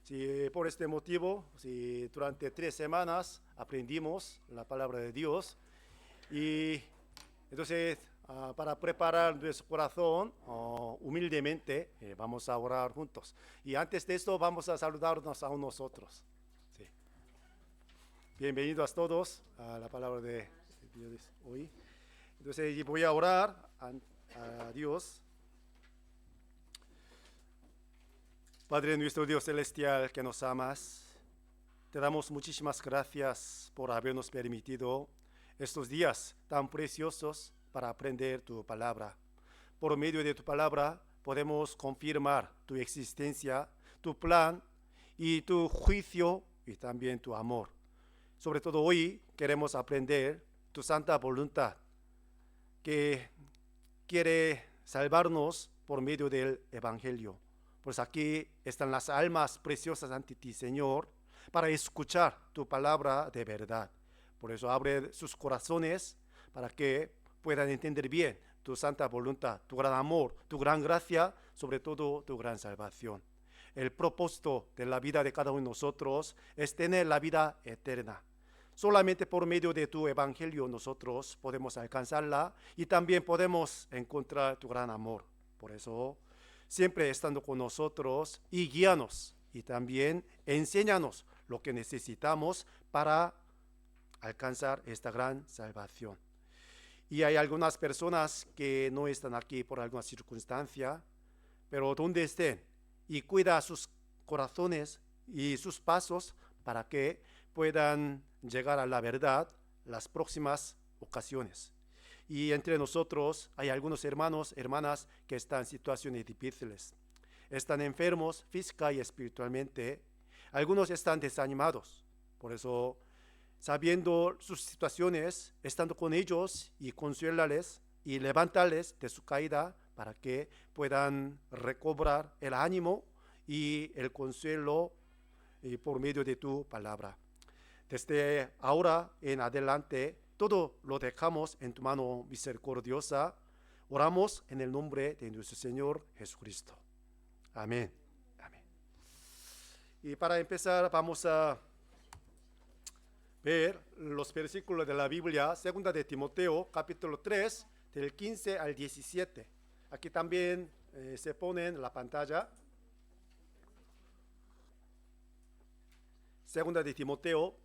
Si por este motivo, si durante 3 semanas aprendimos la palabra de Dios y entonces para preparar nuestro corazón humildemente vamos a orar juntos. Y antes de esto vamos a saludarnos a nosotros. Sí. Bienvenidos todos a la palabra de Dios hoy. Entonces voy a orar a Dios. Padre nuestro Dios celestial que nos amas, te damos muchísimas gracias por habernos permitido estos días tan preciosos para aprender tu palabra. Por medio de tu palabra podemos confirmar tu existencia, tu plan y tu juicio y también tu amor. Sobre todo hoy queremos aprender tu santa voluntad que quiere salvarnos por medio del Evangelio. Pues aquí están las almas preciosas ante ti, Señor, para escuchar tu palabra de verdad. Por eso abre sus corazones para que puedan entender bien tu santa voluntad, tu gran amor, tu gran gracia, sobre todo tu gran salvación. El propósito de la vida de cada uno de nosotros es tener la vida eterna. Solamente por medio de tu evangelio nosotros podemos alcanzarla y también podemos encontrar tu gran amor. Por eso, siempre estando con nosotros y guíanos y también enséñanos lo que necesitamos para alcanzar esta gran salvación. Y hay algunas personas que no están aquí por alguna circunstancia, pero donde estén y cuida sus corazones y sus pasos para que puedan llegar a la verdad las próximas ocasiones. Y entre nosotros hay algunos hermanos, hermanas que están en situaciones difíciles. Están enfermos física y espiritualmente. Algunos están desanimados. Por eso, sabiendo sus situaciones, estando con ellos y consuelarles y levantarles de su caída para que puedan recobrar el ánimo y el consuelo por medio de tu palabra. Desde ahora en adelante, todo lo dejamos en tu mano misericordiosa. Oramos en el nombre de nuestro Señor Jesucristo. Amén. Amén. Y para empezar vamos a ver los versículos de la Biblia, 2 de Timoteo, capítulo 3, del 15 al 17. Aquí también se pone en la pantalla. 2 de Timoteo,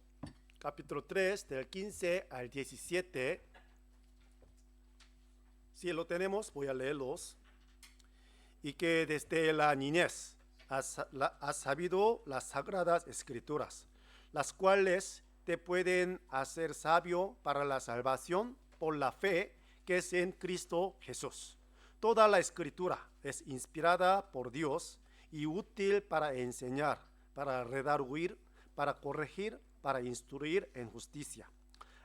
capítulo 3, del 15 al 17. Si lo tenemos, voy a leerlos. Y que desde la niñez has sabido las sagradas escrituras, las cuales te pueden hacer sabio para la salvación por la fe que es en Cristo Jesús. Toda la escritura es inspirada por Dios y útil para enseñar, para redarguir, para corregir, para instruir en justicia,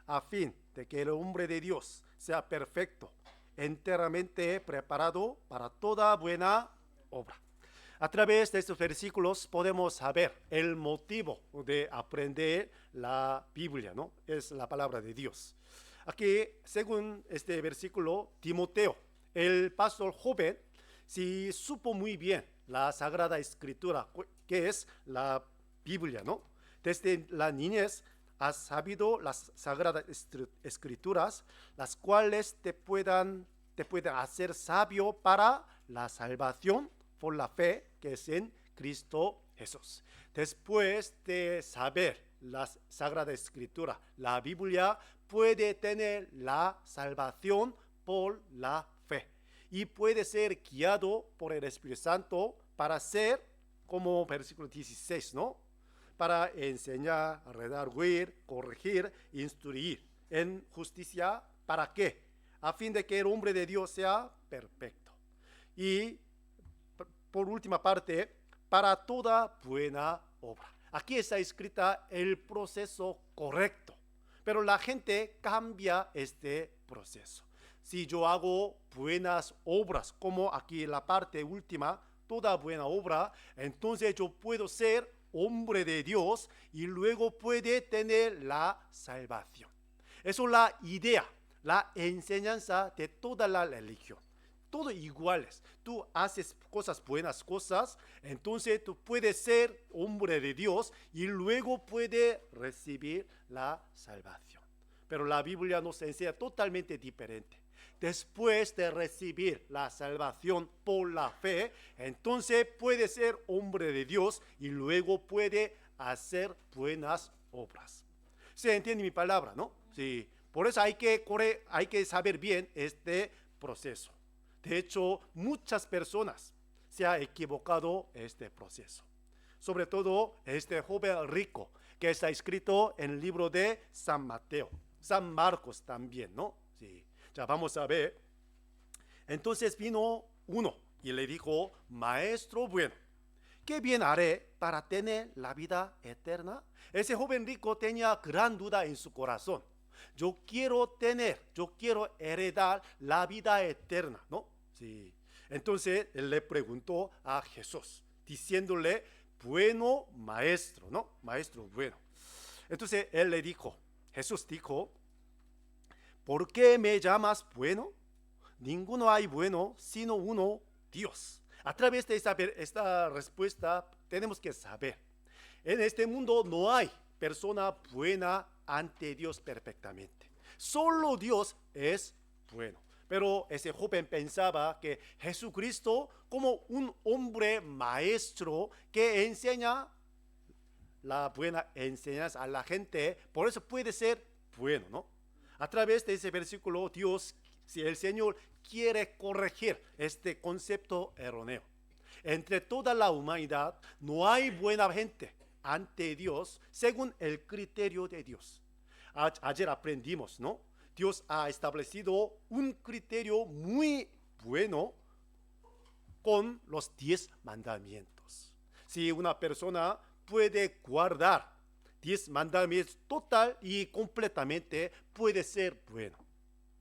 a fin de que el hombre de Dios sea perfecto, enteramente preparado para toda buena obra. A través de estos versículos podemos saber el motivo de aprender la Biblia, ¿no? Es la palabra de Dios. Aquí, según este versículo, Timoteo, el pastor joven, sí supo muy bien la Sagrada Escritura, que es la Biblia, ¿no? Desde la niñez has sabido las Sagradas Escrituras, las cuales te pueden hacer sabio para la salvación por la fe que es en Cristo Jesús. Después de saber la Sagrada Escritura, la Biblia puede tener la salvación por la fe y puede ser guiado por el Espíritu Santo para ser, como versículo 16, ¿no? Para enseñar, redarguir, corregir, instruir en justicia. ¿Para qué? A fin de que el hombre de Dios sea perfecto. Y por última parte, para toda buena obra. Aquí está escrita el proceso correcto, pero la gente cambia este proceso. Si yo hago buenas obras, como aquí en la parte última, toda buena obra, entonces yo puedo ser hombre de Dios y luego puede tener la salvación. Eso es la idea, la enseñanza de toda la religión. todo iguales. Tú haces cosas, buenas cosas, entonces tú puedes ser hombre de Dios y luego puedes recibir la salvación. Pero la Biblia nos enseña totalmente diferente. Después de recibir la salvación por la fe, entonces puede ser hombre de Dios y luego puede hacer buenas obras. ¿Se entiende mi palabra, no? Sí. Por eso hay que saber bien este proceso. De hecho, muchas personas se han equivocado este proceso. Sobre todo este joven rico que está escrito en el libro de San Mateo, San Marcos también, ¿no? Sí. Ya vamos a ver. Entonces vino uno y le dijo, maestro bueno, ¿qué bien haré para tener la vida eterna? Ese joven rico tenía gran duda en su corazón. Yo quiero heredar la vida eterna, ¿no? Sí. Entonces él le preguntó a Jesús, diciéndole, bueno maestro, ¿no? Maestro bueno. Entonces él le dijo, Jesús dijo, ¿por qué me llamas bueno? Ninguno hay bueno, sino uno, Dios. A través de esta respuesta tenemos que saber, en este mundo no hay persona buena ante Dios perfectamente. Solo Dios es bueno. Pero ese joven pensaba que Jesucristo, como un hombre maestro que enseña la buena enseñanza a la gente, por eso puede ser bueno, ¿no? A través de ese versículo, Dios, si el Señor quiere corregir este concepto erróneo. Entre toda la humanidad no hay buena gente ante Dios según el criterio de Dios. Ayer aprendimos, ¿no? Dios ha establecido un criterio muy bueno con los 10 mandamientos. Si una persona puede guardar 10 mandamientos total y completamente, puede ser bueno.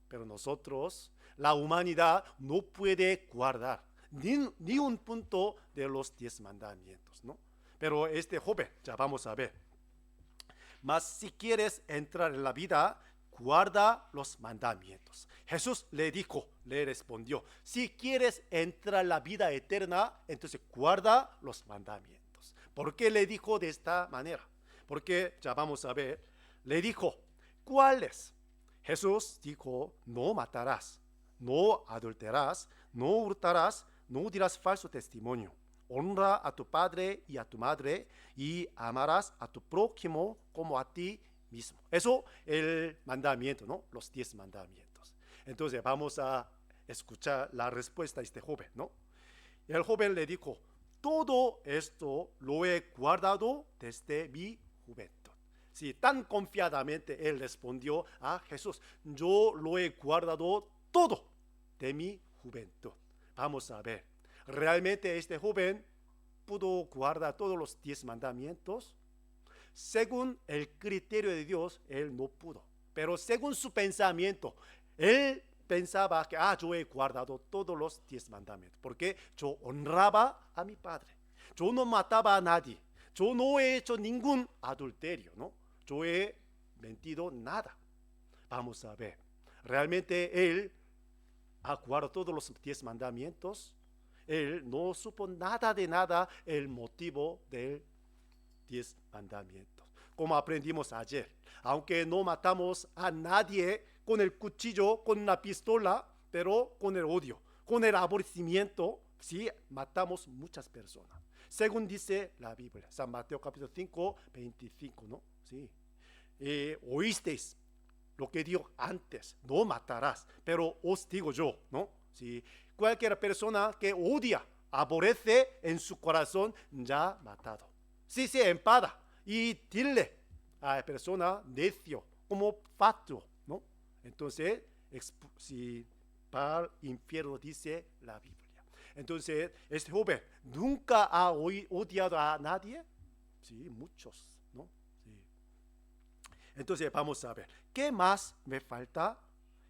Pero nosotros, la humanidad, no puede guardar ni un punto de los 10 mandamientos, ¿no? Pero este joven, ya vamos a ver. Mas si quieres entrar en la vida, guarda los mandamientos. Jesús le respondió, si quieres entrar en la vida eterna, entonces guarda los mandamientos. ¿Por qué le dijo de esta manera? Porque ya vamos a ver, le dijo, ¿cuáles? Jesús dijo, no matarás, no adulterarás, no hurtarás, no dirás falso testimonio. Honra a tu padre y a tu madre y amarás a tu prójimo como a ti mismo. Eso es el mandamiento, ¿no? Los 10 mandamientos. Entonces vamos a escuchar la respuesta de este joven, ¿no? Y el joven le dijo, todo esto lo he guardado desde mi juventud. Sí, tan confiadamente él respondió a Jesús, yo lo he guardado todo de mi juventud. Vamos a ver, ¿realmente este joven pudo guardar todos los 10 mandamientos? Según el criterio de Dios, él no pudo. Pero según su pensamiento, él pensaba que yo he guardado todos los 10 mandamientos, porque yo honraba a mi padre. Yo no mataba a nadie. Yo no he hecho ningún adulterio, ¿no? Yo he mentido nada. Vamos a ver. Realmente él ha guardado todos los 10 mandamientos. Él no supo nada de nada el motivo del 10 mandamientos. Como aprendimos ayer, aunque no matamos a nadie con el cuchillo, con una pistola, pero con el odio, con el aborrecimiento, sí, matamos muchas personas. Según dice la Biblia, San Mateo capítulo 5, 25, ¿no? Sí. Oísteis lo que dijo antes, no matarás, pero os digo yo, ¿no? Sí. Cualquier persona que odia, aborrece en su corazón, ya matado. Si se enfada y dile a la persona necio, como fatuo, ¿no? Entonces, si para el infierno dice la Biblia. Entonces, este joven nunca ha odiado a nadie. Sí, muchos, ¿no? Sí. Entonces, vamos a ver, ¿qué más me falta?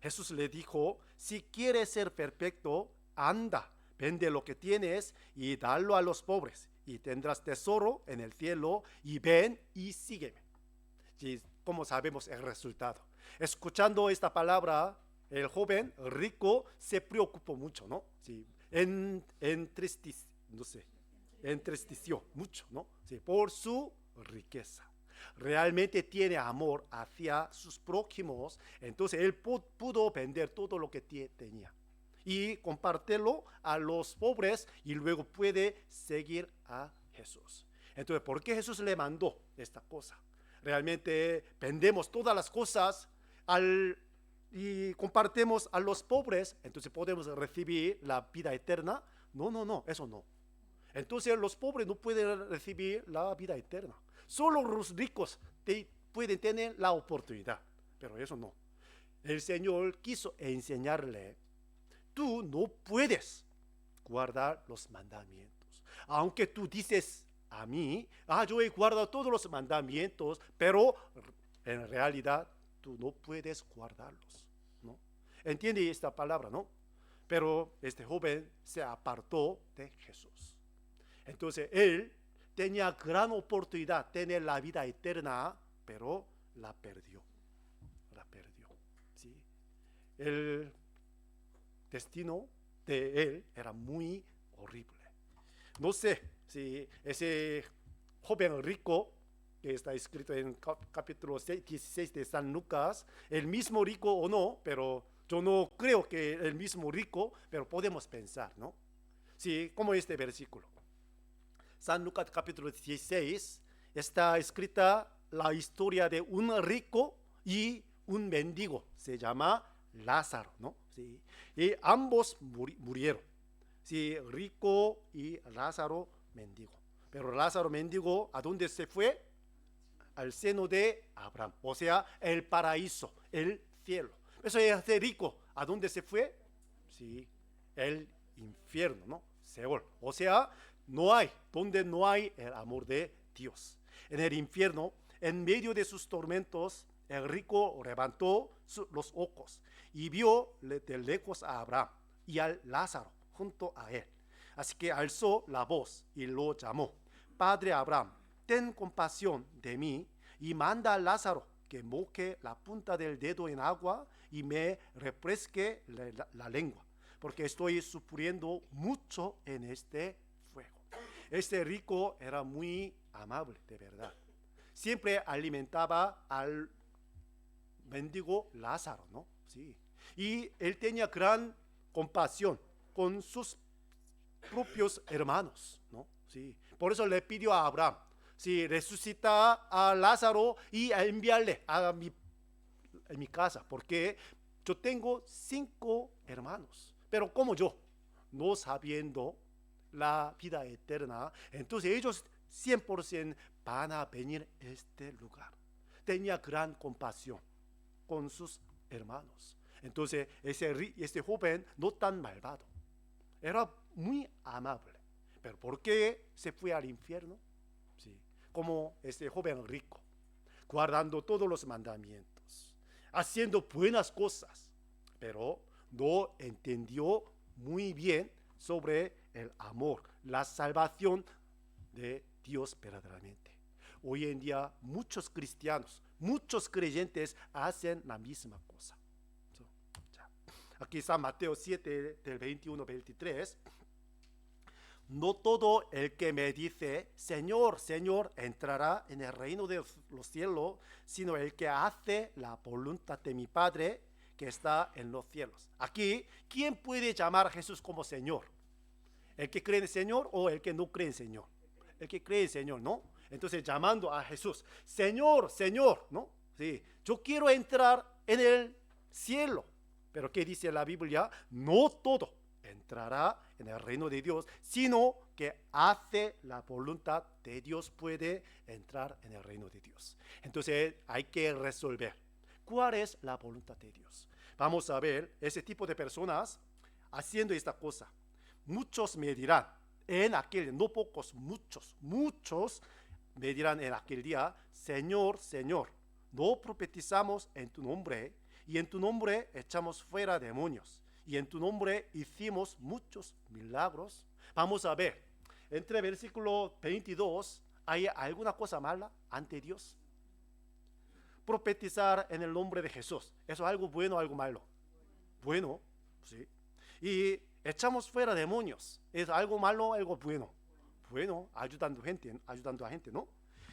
Jesús le dijo, si quieres ser perfecto, anda, vende lo que tienes y dalo a los pobres y tendrás tesoro en el cielo y ven y sígueme. Y como sabemos el resultado. Escuchando esta palabra, el joven rico se preocupó mucho, ¿no? Sí, no sé, entristeció mucho, ¿no? Sí, por su riqueza. Realmente tiene amor hacia sus prójimos, entonces él pudo vender todo lo que tenía y compartirlo a los pobres y luego puede seguir a Jesús. Entonces, ¿por qué Jesús le mandó esta cosa? Realmente vendemos todas las cosas y compartimos a los pobres, entonces podemos recibir la vida eterna. No, no, no, eso no. Entonces los pobres no pueden recibir la vida eterna. Solo los ricos pueden tener la oportunidad, pero eso no. El Señor quiso enseñarle, tú no puedes guardar los mandamientos. Aunque tú dices a mí, yo he guardado todos los mandamientos, pero en realidad tú no puedes guardarlos, ¿no? ¿Entiende esta palabra, no? Pero este joven se apartó de Jesús. Entonces él tenía gran oportunidad de tener la vida eterna, pero la perdió. La perdió, ¿sí? El destino de él era muy horrible. No sé si ese joven rico que está escrito en capítulo 16 de San Lucas, el mismo rico o no, pero yo no creo que el mismo rico, pero podemos pensar, ¿no? Sí, como este versículo. San Lucas capítulo 16 está escrita la historia de un rico y un mendigo, se llama Lázaro, ¿no? Sí, y ambos murieron, sí, rico y Lázaro mendigo. Pero Lázaro mendigo, ¿a dónde se fue? Al seno de Abraham, o sea, el paraíso, el cielo. Eso es de rico, ¿a dónde se fue? Sí, el infierno, ¿no? Seol, o sea, donde no hay el amor de Dios. En el infierno, en medio de sus tormentos, el rico levantó los ojos y vio de lejos a Abraham y al Lázaro junto a él. Así que alzó la voz y lo llamó: Padre Abraham, ten compasión de mí y manda a Lázaro que moje la punta del dedo en agua y me refresque la lengua, porque estoy sufriendo mucho en este fuego. Este rico era muy amable, de verdad. Siempre alimentaba al mendigo Lázaro, ¿no? Sí. Y él tenía gran compasión con sus propios hermanos, ¿no? Sí. Por eso le pidió a Abraham, sí, resucita a Lázaro y a enviarle a mi casa, porque yo tengo 5 hermanos, pero como yo, no sabiendo la vida eterna, entonces ellos 100% van a venir a este lugar. Tenía gran compasión con sus hermanos. Entonces este joven no tan malvado, era muy amable. Pero ¿por qué se fue al infierno? Sí, como este joven rico, guardando todos los mandamientos, haciendo buenas cosas, pero no entendió muy bien sobre el amor, la salvación de Dios verdaderamente. Hoy en día muchos cristianos, muchos creyentes hacen la misma cosa. Aquí está Mateo 7 del 21 al 23. No todo el que me dice Señor, Señor, entrará en el reino de los cielos, sino el que hace la voluntad de mi Padre que está en los cielos. Aquí, ¿quién puede llamar a Jesús como Señor? ¿El que cree en el Señor o el que no cree en el Señor? El que cree en el Señor, ¿no? Entonces llamando a Jesús, Señor, Señor, ¿no? Sí, yo quiero entrar en el cielo. Pero ¿qué dice la Biblia? No todo entrará en el reino de Dios, sino que hace la voluntad de Dios puede entrar en el reino de Dios. Entonces hay que resolver cuál es la voluntad de Dios. Vamos a ver ese tipo de personas haciendo esta cosa. Muchos me dirán en aquel, no pocos, muchos me dirán en aquel día, Señor, Señor, no profetizamos en tu nombre, y en tu nombre echamos fuera demonios, y en tu nombre hicimos muchos milagros. Vamos a ver, entre versículo 22, ¿hay alguna cosa mala ante Dios? Profetizar en el nombre de Jesús, ¿eso es algo bueno o algo malo? bueno, ¿sí? Y echamos fuera demonios. ¿Es algo malo o algo bueno? Bueno, ayudando a gente, ¿no?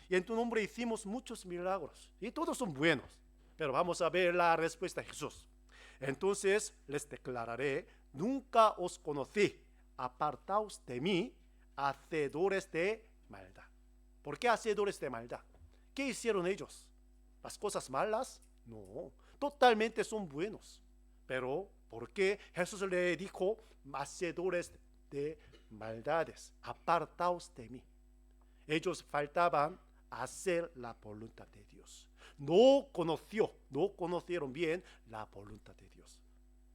Y en tu nombre hicimos muchos milagros. Y todos son buenos. Pero vamos a ver la respuesta de Jesús. Entonces les declararé, nunca os conocí, apartaos de mí, hacedores de maldad. ¿Por qué hacedores de maldad? ¿Qué hicieron ellos? ¿Las cosas malas? No, totalmente son buenos. Pero, ¿por qué Jesús le dijo, hacedores de maldades, apartaos de mí? Ellos faltaban hacer la voluntad de Dios. No conocieron bien la voluntad de Dios.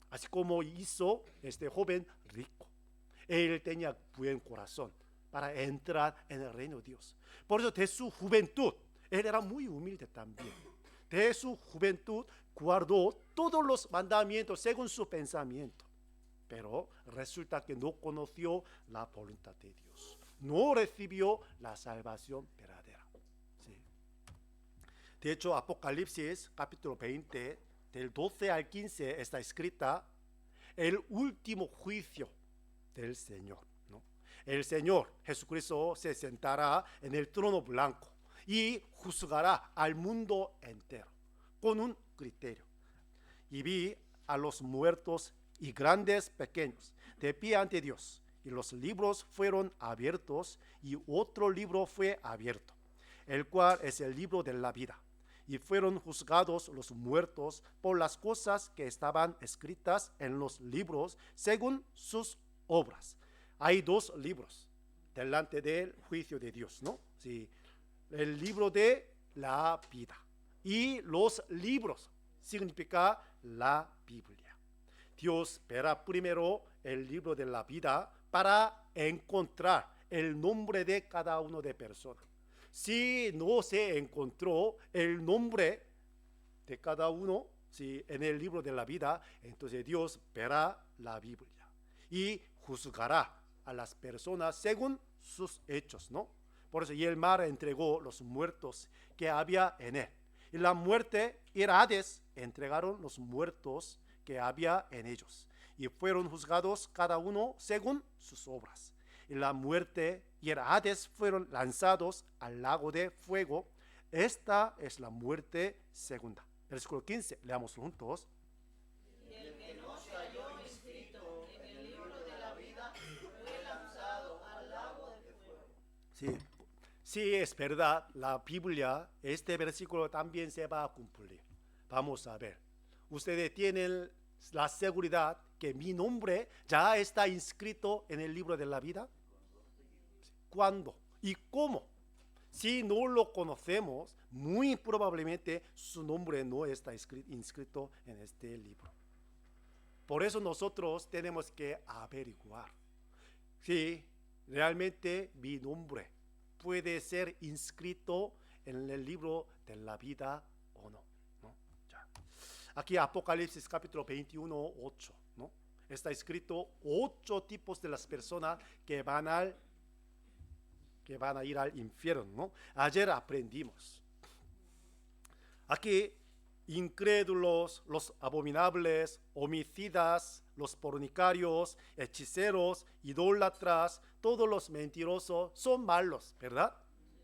Así como hizo este joven rico. Él tenía buen corazón para entrar en el reino de Dios. Por eso de su juventud, él era muy humilde también. De su juventud guardó todos los mandamientos según su pensamiento. Pero resulta que no conoció la voluntad de Dios. No recibió la salvación verdadera. Sí. De hecho, Apocalipsis capítulo 20, del 12 al 15, está escrita el último juicio del Señor, ¿no? El Señor Jesucristo se sentará en el trono blanco y juzgará al mundo entero con un criterio. Y vi a los muertos y grandes, pequeños, de pie ante Dios. Y los libros fueron abiertos, y otro libro fue abierto, el cual es el libro de la vida. Y fueron juzgados los muertos por las cosas que estaban escritas en los libros según sus obras. Hay dos libros delante del juicio de Dios, ¿no? Sí, el libro de la vida. Y los libros significa la Biblia. Dios verá primero el libro de la vida para encontrar el nombre de cada uno de personas. Si no se encontró el nombre de cada uno, si en el libro de la vida, entonces Dios verá la Biblia y juzgará a las personas según sus hechos, ¿no? Por eso, y el mar entregó los muertos que había en él. Y la muerte y el Hades entregaron los muertos que había en ellos. Y fueron juzgados cada uno según sus obras. Y la muerte y el Hades fueron lanzados al lago de fuego. Esta es la muerte segunda. Versículo 15, leamos juntos. Y el que no se halló inscrito en el libro de la vida fue lanzado al lago de fuego. Sí, sí, es verdad, la Biblia, este versículo también se va a cumplir. Vamos a ver. Ustedes tienen la seguridad que mi nombre ya está inscrito en el libro de la vida. ¿Cuándo? ¿Y cómo? Si no lo conocemos, muy probablemente su nombre no está inscrito en este libro. Por eso nosotros tenemos que averiguar si realmente mi nombre puede ser inscrito en el libro de la vida o no, ¿no? Ya. Aquí Apocalipsis capítulo 21, 8, ¿no? Está escrito 8 tipos de las personas que van a ir al infierno, ¿no? Ayer aprendimos. Aquí, incrédulos, los abominables, homicidas, los fornicarios, hechiceros, idólatras, todos los mentirosos son malos, ¿verdad?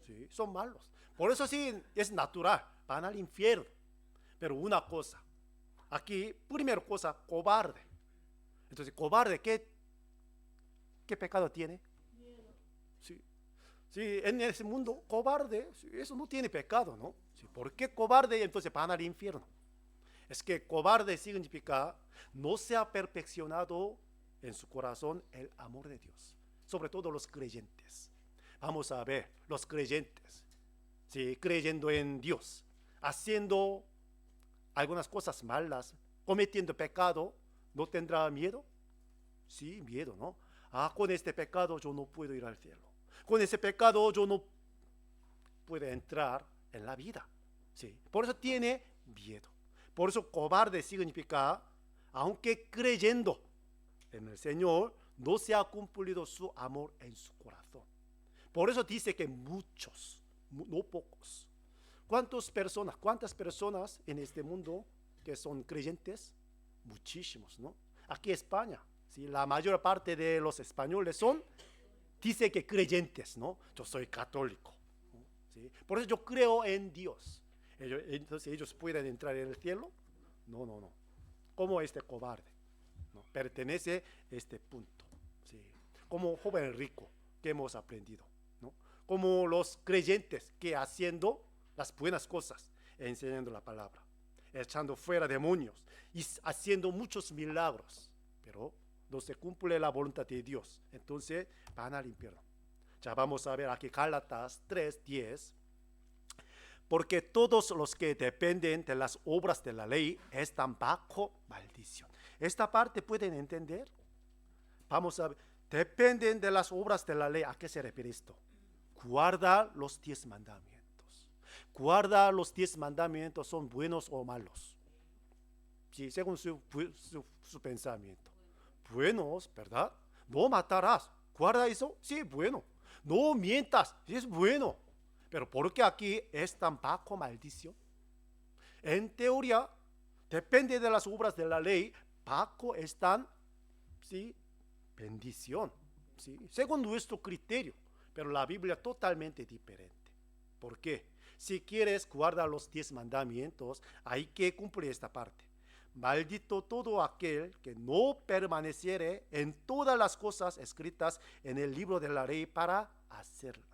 Sí, son malos. Por eso sí, es natural, van al infierno. Pero una cosa, aquí, primera cosa, cobarde. Entonces, cobarde, ¿qué pecado tiene? Sí. Sí, en ese mundo, cobarde, eso no tiene pecado, ¿no? Sí, ¿por qué cobarde? Entonces van al infierno. Es que cobarde significa no se ha perfeccionado en su corazón el amor de Dios, sobre todo los creyentes. Vamos a ver, los creyentes, sí, creyendo en Dios, haciendo algunas cosas malas, cometiendo pecado, ¿no tendrá miedo? Sí, miedo, ¿no? Ah, con este pecado yo no puedo ir al cielo. Con ese pecado yo no puedo entrar en la vida. Sí, por eso tiene miedo. Por eso cobarde significa, aunque creyendo en el Señor, no se ha cumplido su amor en su corazón. Por eso dice que muchos, no pocos. ¿Cuántas personas en este mundo que son creyentes? muchísimos, ¿no? Aquí en España, ¿sí? La mayor parte de los españoles dice que creyentes, ¿no? Yo soy católico, ¿no? ¿Sí? Por eso yo creo en Dios. Entonces ellos pueden entrar en el cielo. No, no, no. Como este cobarde, ¿no? Pertenece a este punto, ¿sí? Como joven rico que hemos aprendido, ¿no? Como los creyentes que haciendo las buenas cosas, enseñando la palabra, echando fuera demonios y haciendo muchos milagros, pero no se cumple la voluntad de Dios, entonces van al infierno. Ya vamos a ver aquí Gálatas 3:10. Porque todos los que dependen de las obras de la ley están bajo maldición. Esta parte pueden entender. Vamos a ver. Dependen de las obras de la ley. ¿A qué se refiere esto? Guarda los 10 mandamientos. Guarda los 10 mandamientos, ¿son buenos o malos? Sí, según su pensamiento. Buenos, ¿verdad? No matarás. ¿Guarda eso? Sí, bueno. No mientas. Sí, es bueno. Pero ¿por qué aquí están bajo maldición? En teoría, depende de las obras de la ley, bajo están, ¿sí?, bendición, ¿sí?, según nuestro criterio. Pero la Biblia es totalmente diferente. ¿Por qué? Si quieres guardar los 10 mandamientos, hay que cumplir esta parte. Maldito todo aquel que no permaneciere en todas las cosas escritas en el libro de la ley para hacerlas.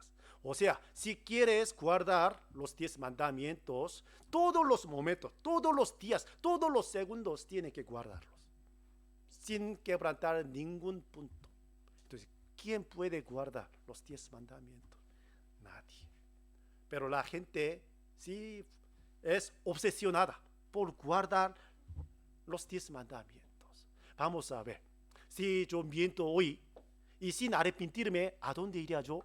O sea, si quieres guardar los 10 mandamientos, todos los momentos, todos los días, todos los segundos tienes que guardarlos, sin quebrantar ningún punto. Entonces, ¿quién puede guardar los 10 mandamientos? Nadie. Pero la gente sí es obsesionada por guardar los 10 mandamientos. Vamos a ver, si yo miento hoy y sin arrepentirme, ¿a dónde iría yo?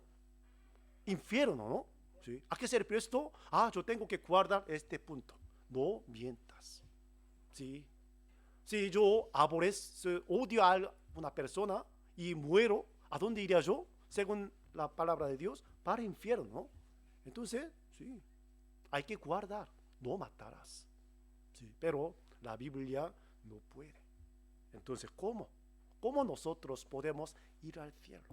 Infierno, ¿no? ¿Sí? ¿A qué se refiere esto? Yo tengo que guardar este punto. No mientas. ¿Sí? Si yo aborrezco, odio a una persona y muero, ¿a dónde iría yo? Según la palabra de Dios, para el infierno, ¿no? Entonces, sí, hay que guardar. No matarás. ¿Sí? Pero la Biblia no puede. Entonces, ¿cómo? ¿Cómo nosotros podemos ir al cielo?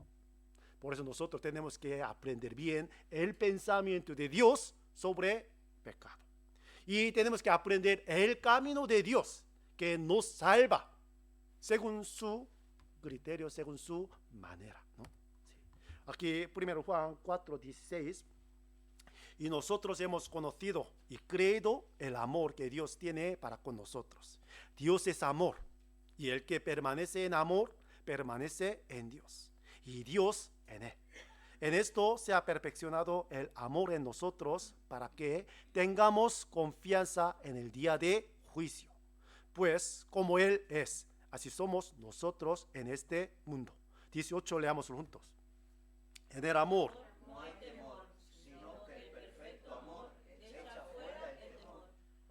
Por eso nosotros tenemos que aprender bien el pensamiento de Dios sobre pecado. Y tenemos que aprender el camino de Dios que nos salva según su criterio, según su manera, ¿no? Sí. Aquí 1 Juan 4:16. Y nosotros hemos conocido y creído el amor que Dios tiene para con nosotros. Dios es amor. Y el que permanece en amor, permanece en Dios. Y Dios en él. En esto se ha perfeccionado el amor en nosotros para que tengamos confianza en el día de juicio. Pues como Él es, así somos nosotros en este mundo. 18, leámoslo juntos. En el amor No hay temor, sino que el perfecto amor echa fuera el temor,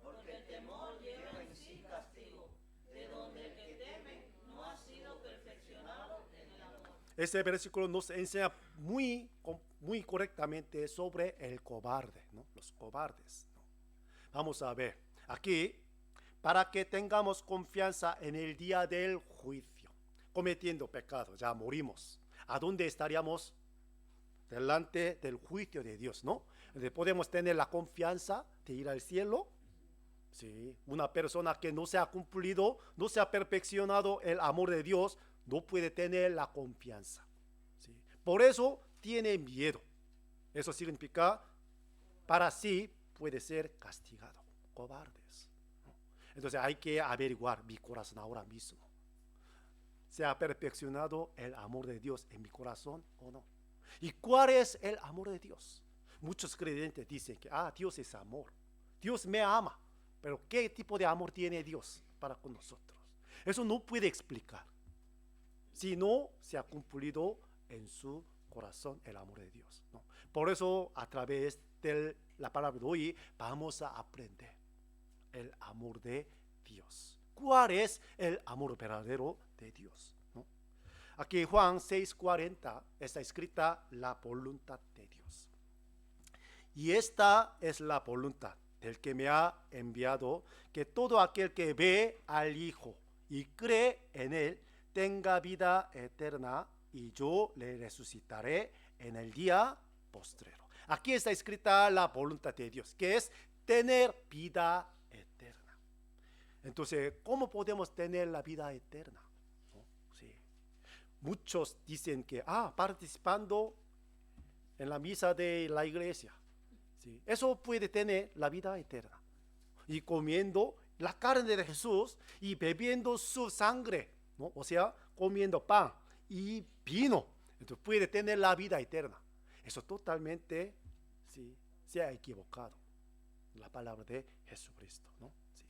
porque el temor lleva en sí castigo, de donde el que teme no ha sido perfeccionado en el amor. Este versículo nos enseña muy correctamente sobre el cobarde, ¿no? Los cobardes, ¿no? Vamos a ver, aquí, para que tengamos confianza en el día del juicio, cometiendo pecado, ya morimos. ¿A dónde estaríamos? Delante del juicio de Dios, ¿no? Podemos tener la confianza de ir al cielo. Sí, una persona que no se ha cumplido, no se ha perfeccionado el amor de Dios, no puede tener la confianza. ¿Sí? Por eso tiene miedo. Eso significa, para sí puede ser castigado. Cobardes, ¿no? Entonces hay que averiguar mi corazón ahora mismo. ¿Se ha perfeccionado el amor de Dios en mi corazón o no? ¿Y cuál es el amor de Dios? Muchos creyentes dicen que Dios es amor. Dios me ama. Pero ¿qué tipo de amor tiene Dios para con nosotros? Eso no puede explicar. Si no se ha cumplido en su corazón el amor de Dios, ¿no? Por eso a través de la palabra de hoy vamos a aprender el amor de Dios. ¿Cuál es el amor verdadero de Dios, ¿no? Aquí en Juan 6:40 está escrita la voluntad de Dios. Y esta es la voluntad del que me ha enviado, que todo aquel que ve al Hijo y cree en Él tenga vida eterna y yo le resucitaré en el día postrero. Aquí está escrita la voluntad de Dios, que es tener vida eterna. Entonces, ¿cómo podemos tener la vida eterna? ¿No? Sí. Muchos dicen que, participando en la misa de la iglesia, ¿sí? Eso puede tener la vida eterna. Y comiendo la carne de Jesús y bebiendo su sangre, ¿no? O sea, comiendo pan y vino, entonces puede tener la vida eterna. Eso totalmente, sí, se ha equivocado la palabra de Jesucristo, ¿no? Sí.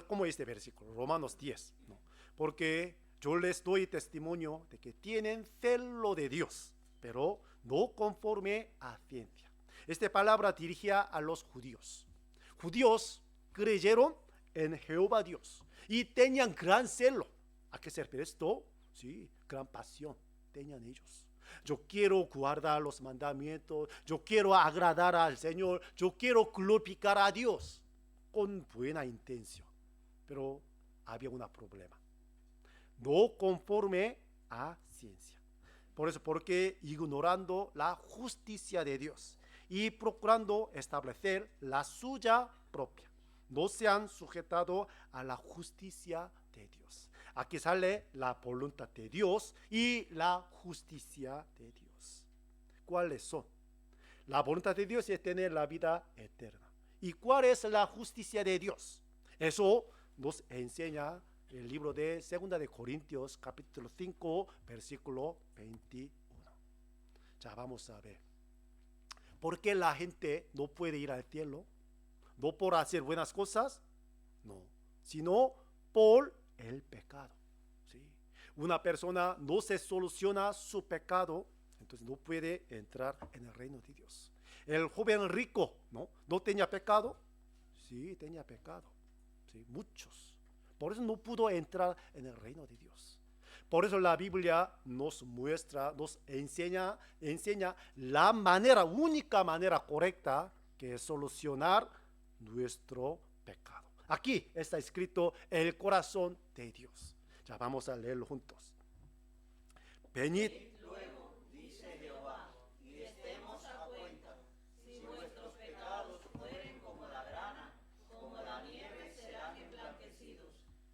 Como este versículo, Romanos 10, ¿no? Porque yo les doy testimonio de que tienen celo de Dios, pero no conforme a ciencia. Esta palabra dirigía a los judíos. Judíos creyeron en Jehová Dios y tenían gran celo. ¿A qué se refiere esto? Sí, gran pasión tenían ellos. Yo quiero guardar los mandamientos, yo quiero agradar al Señor, yo quiero glorificar a Dios con buena intención. Pero había un problema. No conforme a ciencia. Por eso, porque ignorando la justicia de Dios y procurando establecer la suya propia, no se han sujetado a la justicia de Dios. Aquí sale la voluntad de Dios y la justicia de Dios. ¿Cuáles son? La voluntad de Dios es tener la vida eterna. ¿Y cuál es la justicia de Dios? Eso nos enseña el libro de 2 de Corintios, capítulo 5, versículo 21. Ya vamos a ver. ¿Por qué la gente no puede ir al cielo? No por hacer buenas cosas, no, sino por el pecado. ¿Sí? Una persona no se soluciona su pecado, entonces no puede entrar en el reino de Dios. El joven rico, ¿no tenía pecado? Sí, tenía pecado. Sí, muchos. Por eso no pudo entrar en el reino de Dios. Por eso la Biblia nos muestra, nos enseña la única manera correcta que es solucionar nuestro pecado. Aquí está escrito el corazón de Dios. Ya vamos a leerlo juntos. Venid luego, dice Jehová, y estemos a cuenta. Si vuestros pecados fueren como la grana, como la nieve serán emblanquecidos.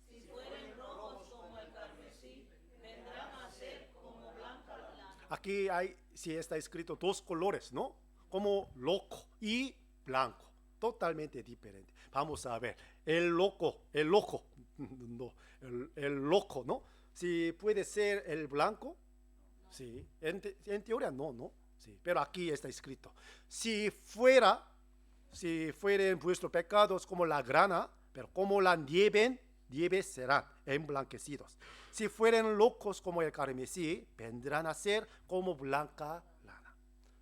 Si fueren rojos como el carmesí, vendrán a ser como blanca la lana. Aquí sí está escrito dos colores, ¿no? Como loco y blanco. Totalmente diferente. Vamos a ver. El loco, no, el loco, ¿no? Si puede ser el blanco, sí. En teoría no. Sí. Pero aquí está escrito. Si fueren vuestros pecados como la grana, pero como la nieve serán emblanquecidos. Si fueren locos como el carmesí, vendrán a ser como blanca lana.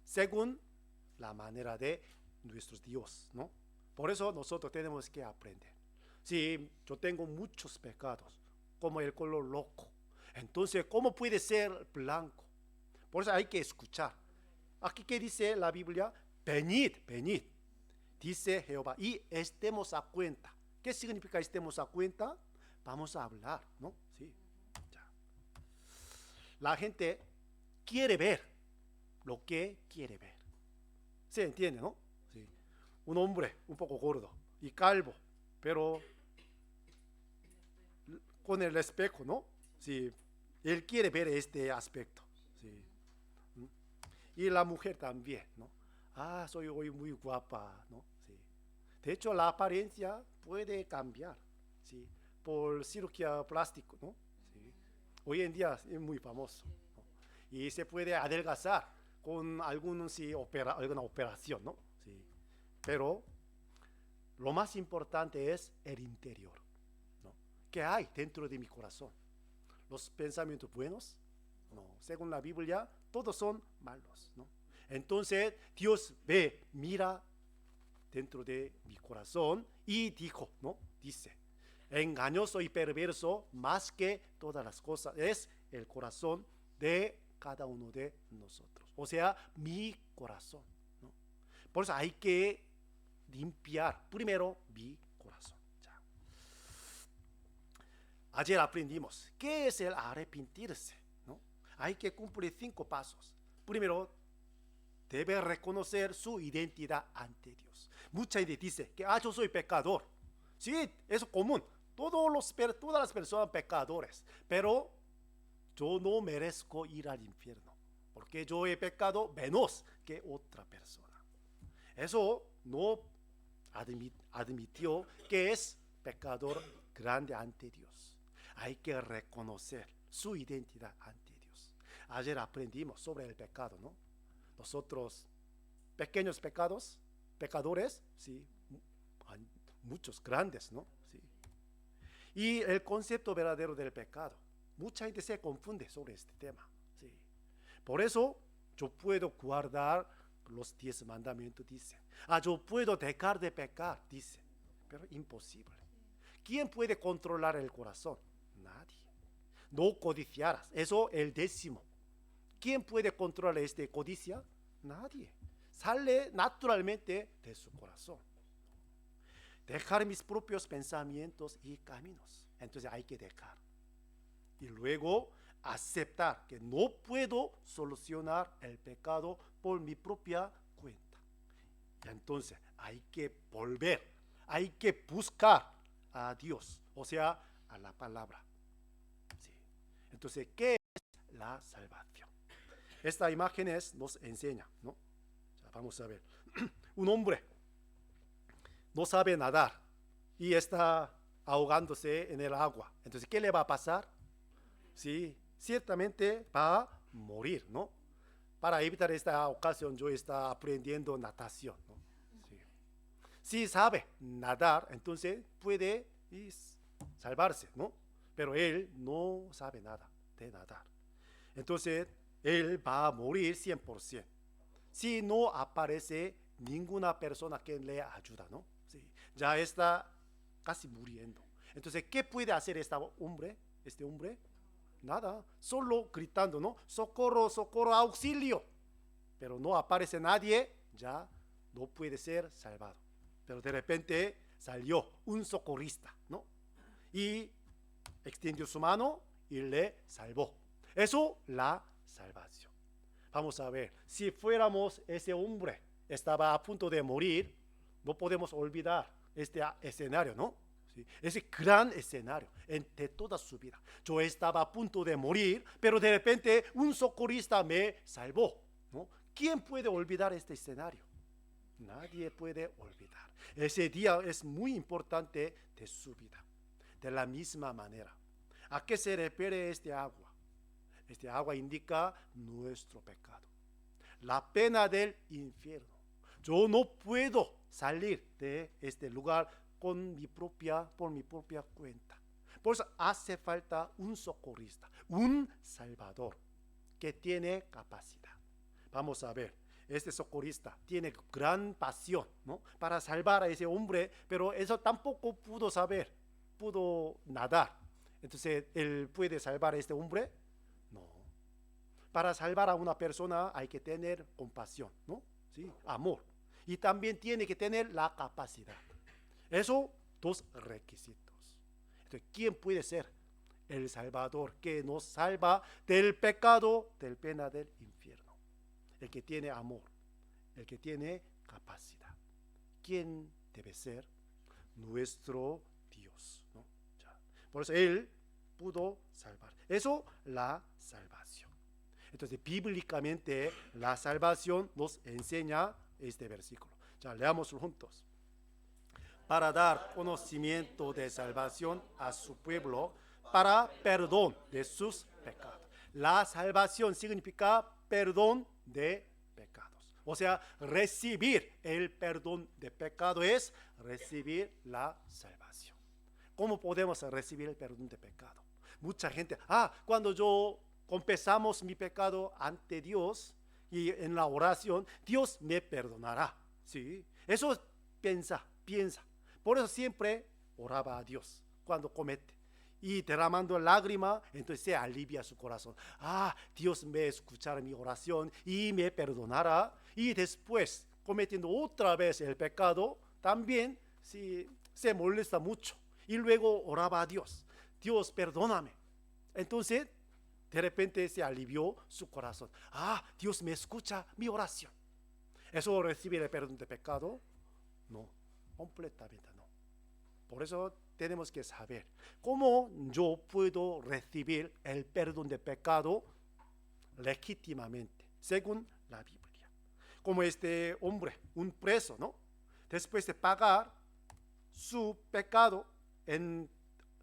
Según la manera de nuestro Dios, ¿no? Por eso nosotros tenemos que aprender. Si yo tengo muchos pecados, como el color loco, entonces, ¿cómo puede ser blanco? Por eso hay que escuchar. Aquí que dice la Biblia, venid, dice Jehová, y estemos a cuenta. ¿Qué significa estemos a cuenta? Vamos a hablar, ¿no? Sí. Ya. La gente quiere ver lo que quiere ver. ¿Se entiende, no? Sí. Un hombre un poco gordo y calvo, pero con el espejo, ¿no? Sí. Él quiere ver este aspecto. Sí. Y la mujer también, ¿no? Soy hoy muy guapa, ¿no? Sí. De hecho, la apariencia puede cambiar, ¿sí? Por cirugía plástica, ¿no? Sí. Hoy en día es muy famoso, ¿no? Y se puede adelgazar con alguna operación, ¿no? Sí. Pero lo más importante es el interior, ¿no? ¿Qué hay dentro de mi corazón? ¿Los pensamientos buenos? No. Según la Biblia, todos son malos, ¿no? Entonces, Dios mira dentro de mi corazón y dice, engañoso y perverso más que todas las cosas es el corazón de cada uno de nosotros. O sea, mi corazón, ¿no? Por eso hay que limpiar primero mi corazón. Ya. ayer aprendimos qué es el arrepentirse, ¿no? Hay que cumplir 5 pasos. Primero, debe reconocer su identidad ante Dios. Mucha gente dice que yo soy pecador. Sí, eso es común. Todas las personas pecadores. Pero yo no merezco ir al infierno, porque yo he pecado menos que otra persona. Eso no admitió que es pecador grande ante Dios. Hay que reconocer su identidad ante Dios. Ayer aprendimos sobre el pecado, ¿no? Nosotros, pequeños pecadores, sí, hay muchos grandes, ¿no? Sí. Y el concepto verdadero del pecado. Mucha gente se confunde sobre este tema, sí. Por eso yo puedo guardar los 10 mandamientos, dice. Yo puedo dejar de pecar, dice. Pero imposible. ¿Quién puede controlar el corazón? Nadie. No codiciarás. Eso el 10º. ¿Quién puede controlar esta codicia? Nadie. Sale naturalmente de su corazón. Dejar mis propios pensamientos y caminos. Entonces hay que dejar. Y luego aceptar que no puedo solucionar el pecado por mi propia cuenta. Y entonces hay que volver, hay que buscar a Dios, o sea, a la palabra. Sí. Entonces, ¿qué es la salvación? Esta imagen nos enseña, ¿no? Vamos a ver. Un hombre no sabe nadar y está ahogándose en el agua. Entonces, ¿qué le va a pasar? Sí, ciertamente va a morir, ¿no? Para evitar esta ocasión, yo estaba aprendiendo natación, ¿no? Sí. Si sabe nadar, entonces puede salvarse, ¿no? Pero él no sabe nada de nadar. Entonces, él va a morir 100%. Si no aparece ninguna persona que le ayuda, ¿no? Sí. Ya está casi muriendo. Entonces, ¿qué puede hacer este hombre? Nada, solo gritando, ¿no? Socorro, socorro, auxilio. Pero no aparece nadie, ya no puede ser salvado. Pero de repente salió un socorrista, ¿no? Y extendió su mano y le salvó. Eso, la salvación. Vamos a ver, si fuéramos ese hombre, estaba a punto de morir, no podemos olvidar este escenario, ¿no? ¿Sí? Ese gran escenario de toda su vida. Yo estaba a punto de morir, pero de repente un socorrista me salvó, ¿no? ¿Quién puede olvidar este escenario? Nadie puede olvidar. Ese día es muy importante de su vida. De la misma manera, ¿a qué se refiere este agua? Este agua indica nuestro pecado, la pena del infierno. Yo no puedo salir de este lugar por mi propia cuenta. Por eso hace falta un socorrista, un salvador que tiene capacidad. Vamos a ver, este socorrista tiene gran pasión, ¿no? Para salvar a ese hombre, pero eso tampoco pudo nadar. Entonces, ¿él puede salvar a este hombre? No. Para salvar a una persona hay que tener compasión, ¿no? Sí, amor. Y también tiene que tener la capacidad. Eso, 2 requisitos. Entonces, ¿quién puede ser el Salvador que nos salva del pecado, del pena del infierno? El que tiene amor, el que tiene capacidad. ¿Quién debe ser? Nuestro Dios, ¿no? Ya. Por eso Él pudo salvar. Eso, la salvación. Entonces, bíblicamente, la salvación nos enseña este versículo. Ya, leámoslo juntos. Para dar conocimiento de salvación a su pueblo, para perdón de sus pecados. La salvación significa perdón de pecados. O sea, recibir el perdón de pecado es recibir la salvación. ¿Cómo podemos recibir el perdón de pecado? Mucha gente, cuando yo confesamos mi pecado ante Dios y en la oración, Dios me perdonará. ¿Sí? Eso piensa. Por eso siempre oraba a Dios cuando comete. Y derramando lágrima, entonces se alivia su corazón. Dios me escuchará mi oración y me perdonará. Y después, cometiendo otra vez el pecado, también se molesta mucho. Y luego oraba a Dios. Dios, perdóname. Entonces, de repente se alivió su corazón. Dios me escucha mi oración. ¿Eso recibe el perdón de pecado? No, completamente no. Por eso tenemos que saber cómo yo puedo recibir el perdón de pecado legítimamente, según la Biblia. Como este hombre, un preso, ¿no? Después de pagar su pecado en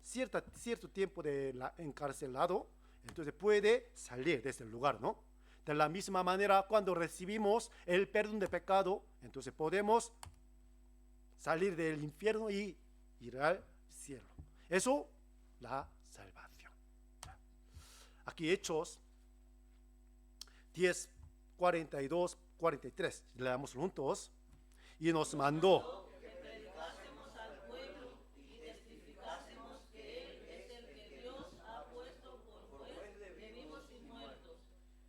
cierto tiempo de encarcelado, entonces puede salir de ese lugar, ¿no? De la misma manera, cuando recibimos el perdón de pecado, entonces podemos salir del infierno y ir al cielo. Eso, la salvación. Aquí Hechos 10, 42, 43. Leamos juntos. Y nos mandó que predicásemos al pueblo y testificásemos que Él es el que Dios ha puesto por juez de vivos y muertos.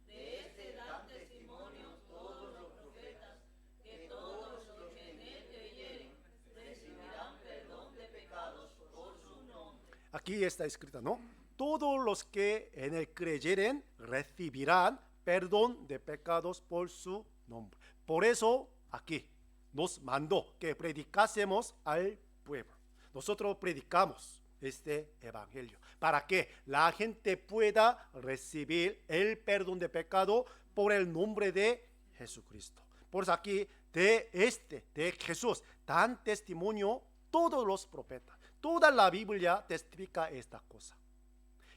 De este dan testimonio todos los profetas, que todos los que en Él creyeren recibirán perdón de pecados por su nombre. Aquí está escrito, ¿no? Todos los que en él creyeren recibirán perdón de pecados por su nombre. Por eso aquí nos mandó que predicásemos al pueblo. Nosotros predicamos este evangelio para que la gente pueda recibir el perdón de pecado por el nombre de Jesucristo. Por eso aquí de Jesús dan testimonio todos los profetas. Toda la Biblia testifica esta cosa.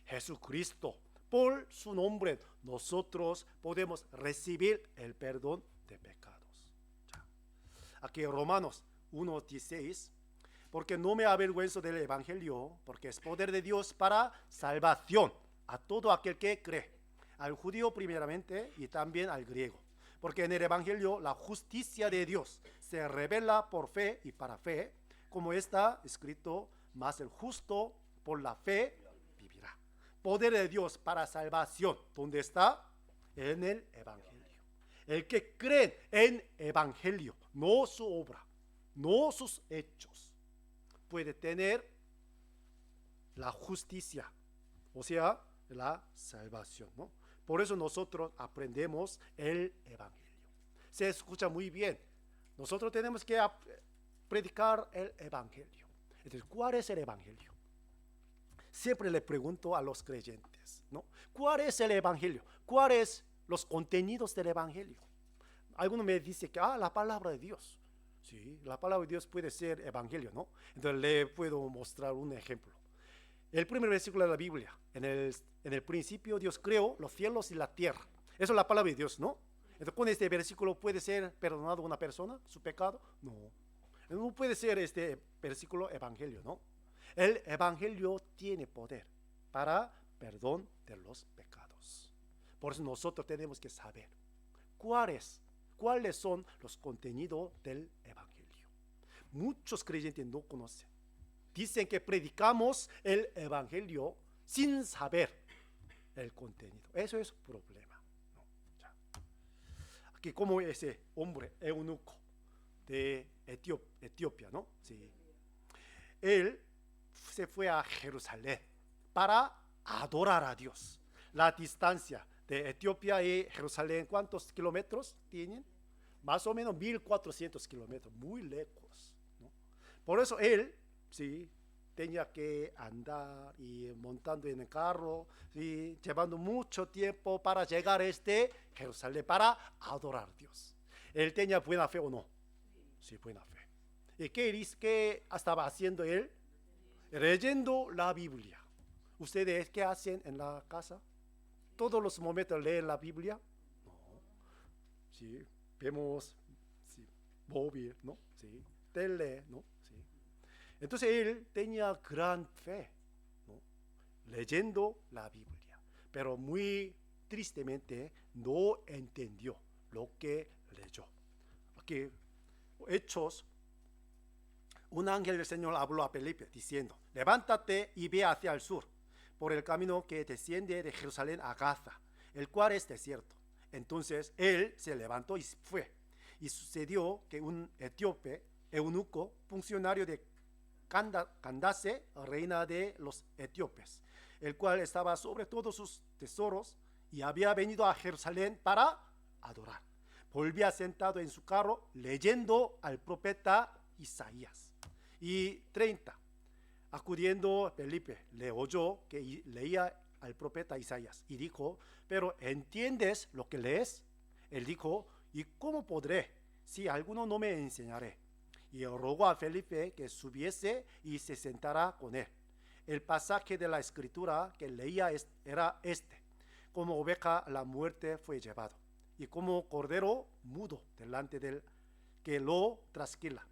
Jesucristo, por su nombre, nosotros podemos recibir el perdón de pecados. Aquí Romanos 1:16, porque no me avergüenzo del evangelio, porque es poder de Dios para salvación a todo aquel que cree, al judío primeramente y también al griego. Porque en el evangelio la justicia de Dios se revela por fe y para fe, como está escrito, mas el justo por la fe vivirá. Poder de Dios para salvación, ¿dónde está? En el evangelio. El que cree en evangelio, no su obra, no sus hechos, puede tener la justicia, o sea, la salvación, ¿no? Por eso nosotros aprendemos el evangelio. Se escucha muy bien. Nosotros tenemos que predicar el evangelio. Entonces, ¿cuál es el evangelio? Siempre le pregunto a los creyentes, ¿no? ¿Cuál es el evangelio? ¿Cuáles los contenidos del evangelio? Algunos me dicen que la palabra de Dios. Sí, la palabra de Dios puede ser evangelio, ¿no? Entonces le puedo mostrar un ejemplo. El primer versículo de la Biblia, en el principio Dios creó los cielos y la tierra. Eso es la palabra de Dios, ¿no? Entonces con este versículo puede ser perdonado una persona, su pecado. No puede ser este versículo evangelio, ¿no? El evangelio tiene poder para perdón de los pecados. Por eso nosotros tenemos que saber cuáles son los contenidos del evangelio. Muchos creyentes no conocen. Dicen que predicamos el evangelio sin saber el contenido. Eso es un problema, ¿no? Aquí como ese hombre eunuco de Etiopía, ¿no? Sí. Él se fue a Jerusalén para adorar a Dios. La distancia de Etiopía y Jerusalén, ¿cuántos kilómetros tienen? Más o menos 1400 kilómetros, muy lejos, ¿no? Por eso él, sí, tenía que andar y montando en el carro, sí, llevando mucho tiempo para llegar a Jerusalén para adorar a Dios. ¿Él tenía buena fe o no? Sí, buena fe. ¿Y qué estaba haciendo él? Leyendo la Biblia. ¿Ustedes qué hacen en la casa? ¿Todos los momentos leen la Biblia? No. Sí, vemos móvil, ¿no? Sí, tele, ¿no? Sí. Entonces él tenía gran fe, ¿no? Leyendo la Biblia, pero muy tristemente no entendió lo que leyó. Aquí, Hechos, un ángel del Señor habló a Felipe diciendo: levántate y ve hacia el sur, por el camino que desciende de Jerusalén a Gaza, el cual es desierto. Entonces él se levantó y fue. Y sucedió que un etíope, eunuco, funcionario de Candace, reina de los etíopes, el cual estaba sobre todos sus tesoros y había venido a Jerusalén para adorar. Volvía sentado en su carro leyendo al profeta Isaías. Y 30. Acudiendo Felipe, le oyó que leía al profeta Isaías y dijo: ¿pero entiendes lo que lees? Él dijo: ¿y cómo podré si alguno no me enseñaré? Y rogó a Felipe que subiese y se sentara con él. El pasaje de la escritura que leía era este: como oveja a la muerte fue llevado, y como cordero mudo delante del que lo trasquila,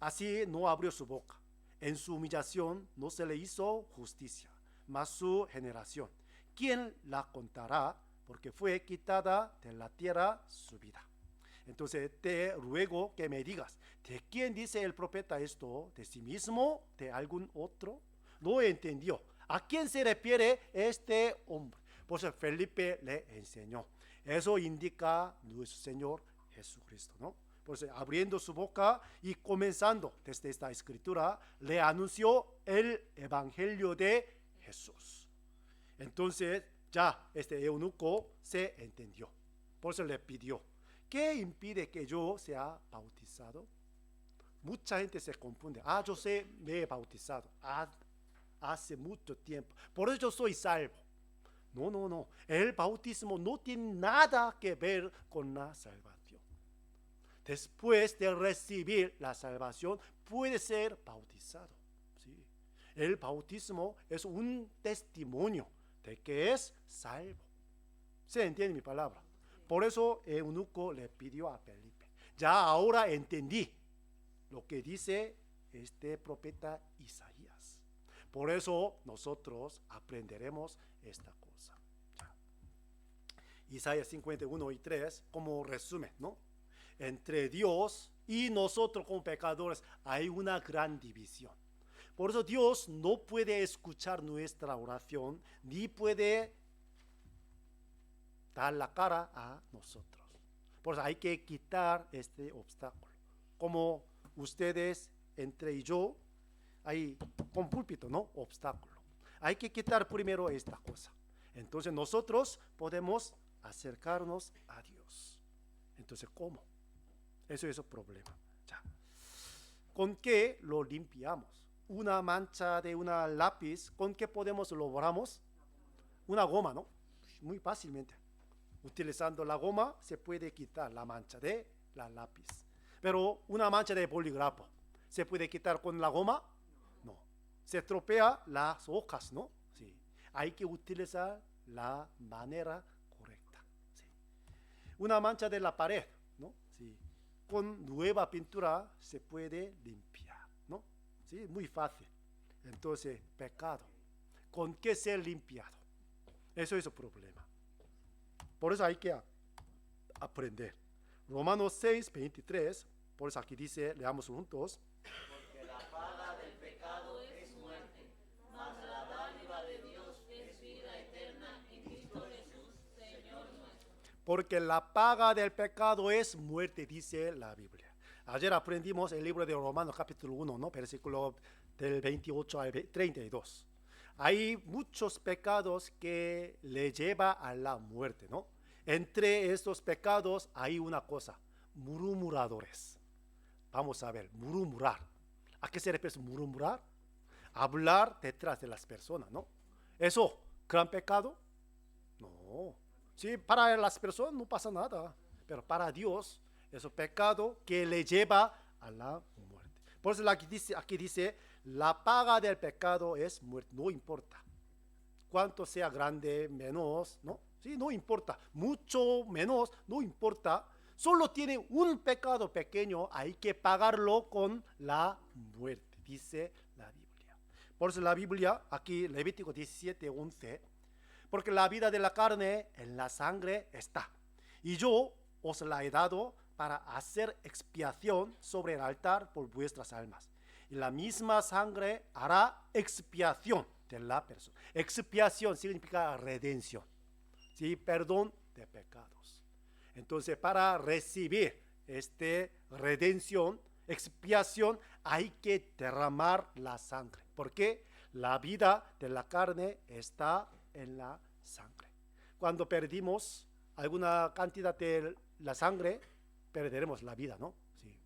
así no abrió su boca. En su humillación no se le hizo justicia, mas su generación, ¿quién la contará? Porque fue quitada de la tierra su vida. Entonces te ruego que me digas, ¿de quién dice el profeta esto? ¿De sí mismo? ¿De algún otro? No entendió. ¿A quién se refiere este hombre? Por eso Felipe le enseñó. Eso indica nuestro Señor Jesucristo, ¿no? Por eso, abriendo su boca y comenzando desde esta escritura, le anunció el evangelio de Jesús. Entonces ya este eunuco se entendió. Por eso le pidió: ¿qué impide que yo sea bautizado? Mucha gente se confunde. Yo me he bautizado hace mucho tiempo, por eso yo soy salvo. No. El bautismo no tiene nada que ver con la salvación. Después de recibir la salvación, puede ser bautizado. ¿Sí? El bautismo es un testimonio de que es salvo. ¿Se entiende mi palabra? Por eso el eunuco le pidió a Felipe: ya ahora entendí lo que dice este profeta Isaías. Por eso nosotros aprenderemos esta cosa. Ya. Isaías 51:3 como resumen, ¿no? Entre Dios y nosotros como pecadores hay una gran división. Por eso Dios no puede escuchar nuestra oración ni puede dar la cara a nosotros. Por eso hay que quitar este obstáculo. Como ustedes, entre yo, hay con púlpito, ¿no? Obstáculo. Hay que quitar primero esta cosa. Entonces nosotros podemos acercarnos a Dios. Entonces, ¿cómo? Eso es el problema. Ya. ¿Con qué lo limpiamos? Una mancha de una lápiz, ¿con qué podemos logramos? Una goma, ¿no? Muy fácilmente. Utilizando la goma se puede quitar la mancha de la lápiz. Pero una mancha de bolígrafo, ¿se puede quitar con la goma? No. Se estropea las hojas, ¿no? Sí. Hay que utilizar la manera correcta. Sí. Una mancha de la pared, ¿no? Sí. Con nueva pintura se puede limpiar, ¿no? Sí, muy fácil. Entonces, pecado, ¿con qué ser limpiado? Eso es el problema. Por eso hay que aprender. Romanos 6:23, por eso aquí dice, leamos juntos. Porque la paga del pecado es muerte, mas la dádiva de Dios es vida eterna en Cristo Jesús, Señor nuestro. Porque la paga del pecado es muerte, dice la Biblia. Ayer aprendimos el libro de Romanos capítulo 1, ¿no? Versículo del 28 al 32. Hay muchos pecados que le lleva a la muerte, ¿no? Entre estos pecados hay una cosa: murmuradores. Vamos a ver, murmurar. ¿A qué se refiere murmurar? Hablar detrás de las personas, ¿no? ¿Eso, gran pecado? No. Sí, para las personas no pasa nada, pero para Dios es un pecado que le lleva a la muerte. Por eso aquí dice, la paga del pecado es muerte. No importa cuánto sea grande, menos, ¿no? Sí, no importa. Mucho, menos, no importa. Solo tiene un pecado pequeño, hay que pagarlo con la muerte, dice la Biblia. Por eso la Biblia, aquí Levítico 17:11, porque la vida de la carne en la sangre está, y yo os la he dado para hacer expiación sobre el altar por vuestras almas. Y la misma sangre hará expiación de la persona. Expiación significa redención, ¿sí? Perdón de pecados. Entonces, para recibir esta redención, expiación hay que derramar la sangre. Porque la vida de la carne está en la sangre. Cuando perdimos alguna cantidad de la sangre, perderemos la vida, ¿no? Sí.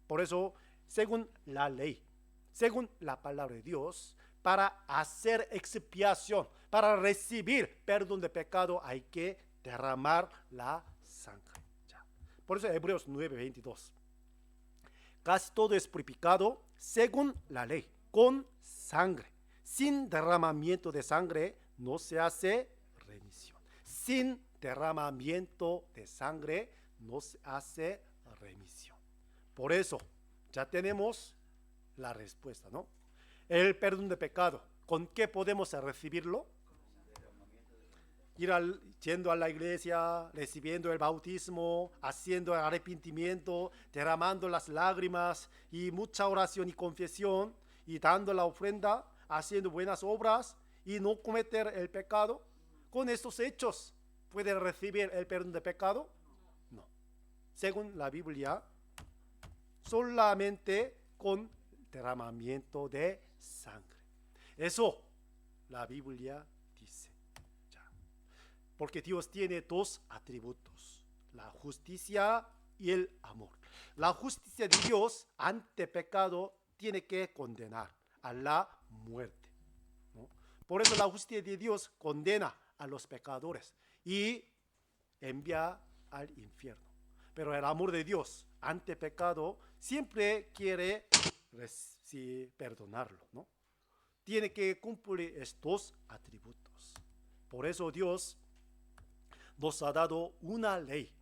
Por eso, según la ley, según la palabra de Dios, para hacer expiación, para recibir perdón de pecado, hay que derramar la sangre. Ya. Por eso Hebreos 9:22. Casi todo es purificado según la ley, con sangre. Sin derramamiento de sangre no se hace remisión. Sin derramamiento de sangre no se hace remisión. Por eso ya tenemos la respuesta, ¿no? El perdón de pecado, ¿con qué podemos recibirlo? Yendo a la iglesia, recibiendo el bautismo, haciendo el arrepentimiento, derramando las lágrimas y mucha oración y confesión, y dando la ofrenda, haciendo buenas obras y no cometer el pecado. Con estos hechos, ¿puede recibir el perdón de pecado? No. Según la Biblia, solamente con derramamiento de sangre. Eso la Biblia dice. Ya. Porque Dios tiene dos atributos: la justicia y el amor. La justicia de Dios ante pecado tiene que condenar a la muerte, ¿no? Por eso la justicia de Dios condena a los pecadores y envía al infierno. Pero el amor de Dios ante pecado siempre quiere perdonarlo, ¿no? Tiene que cumplir estos atributos. Por eso Dios nos ha dado una ley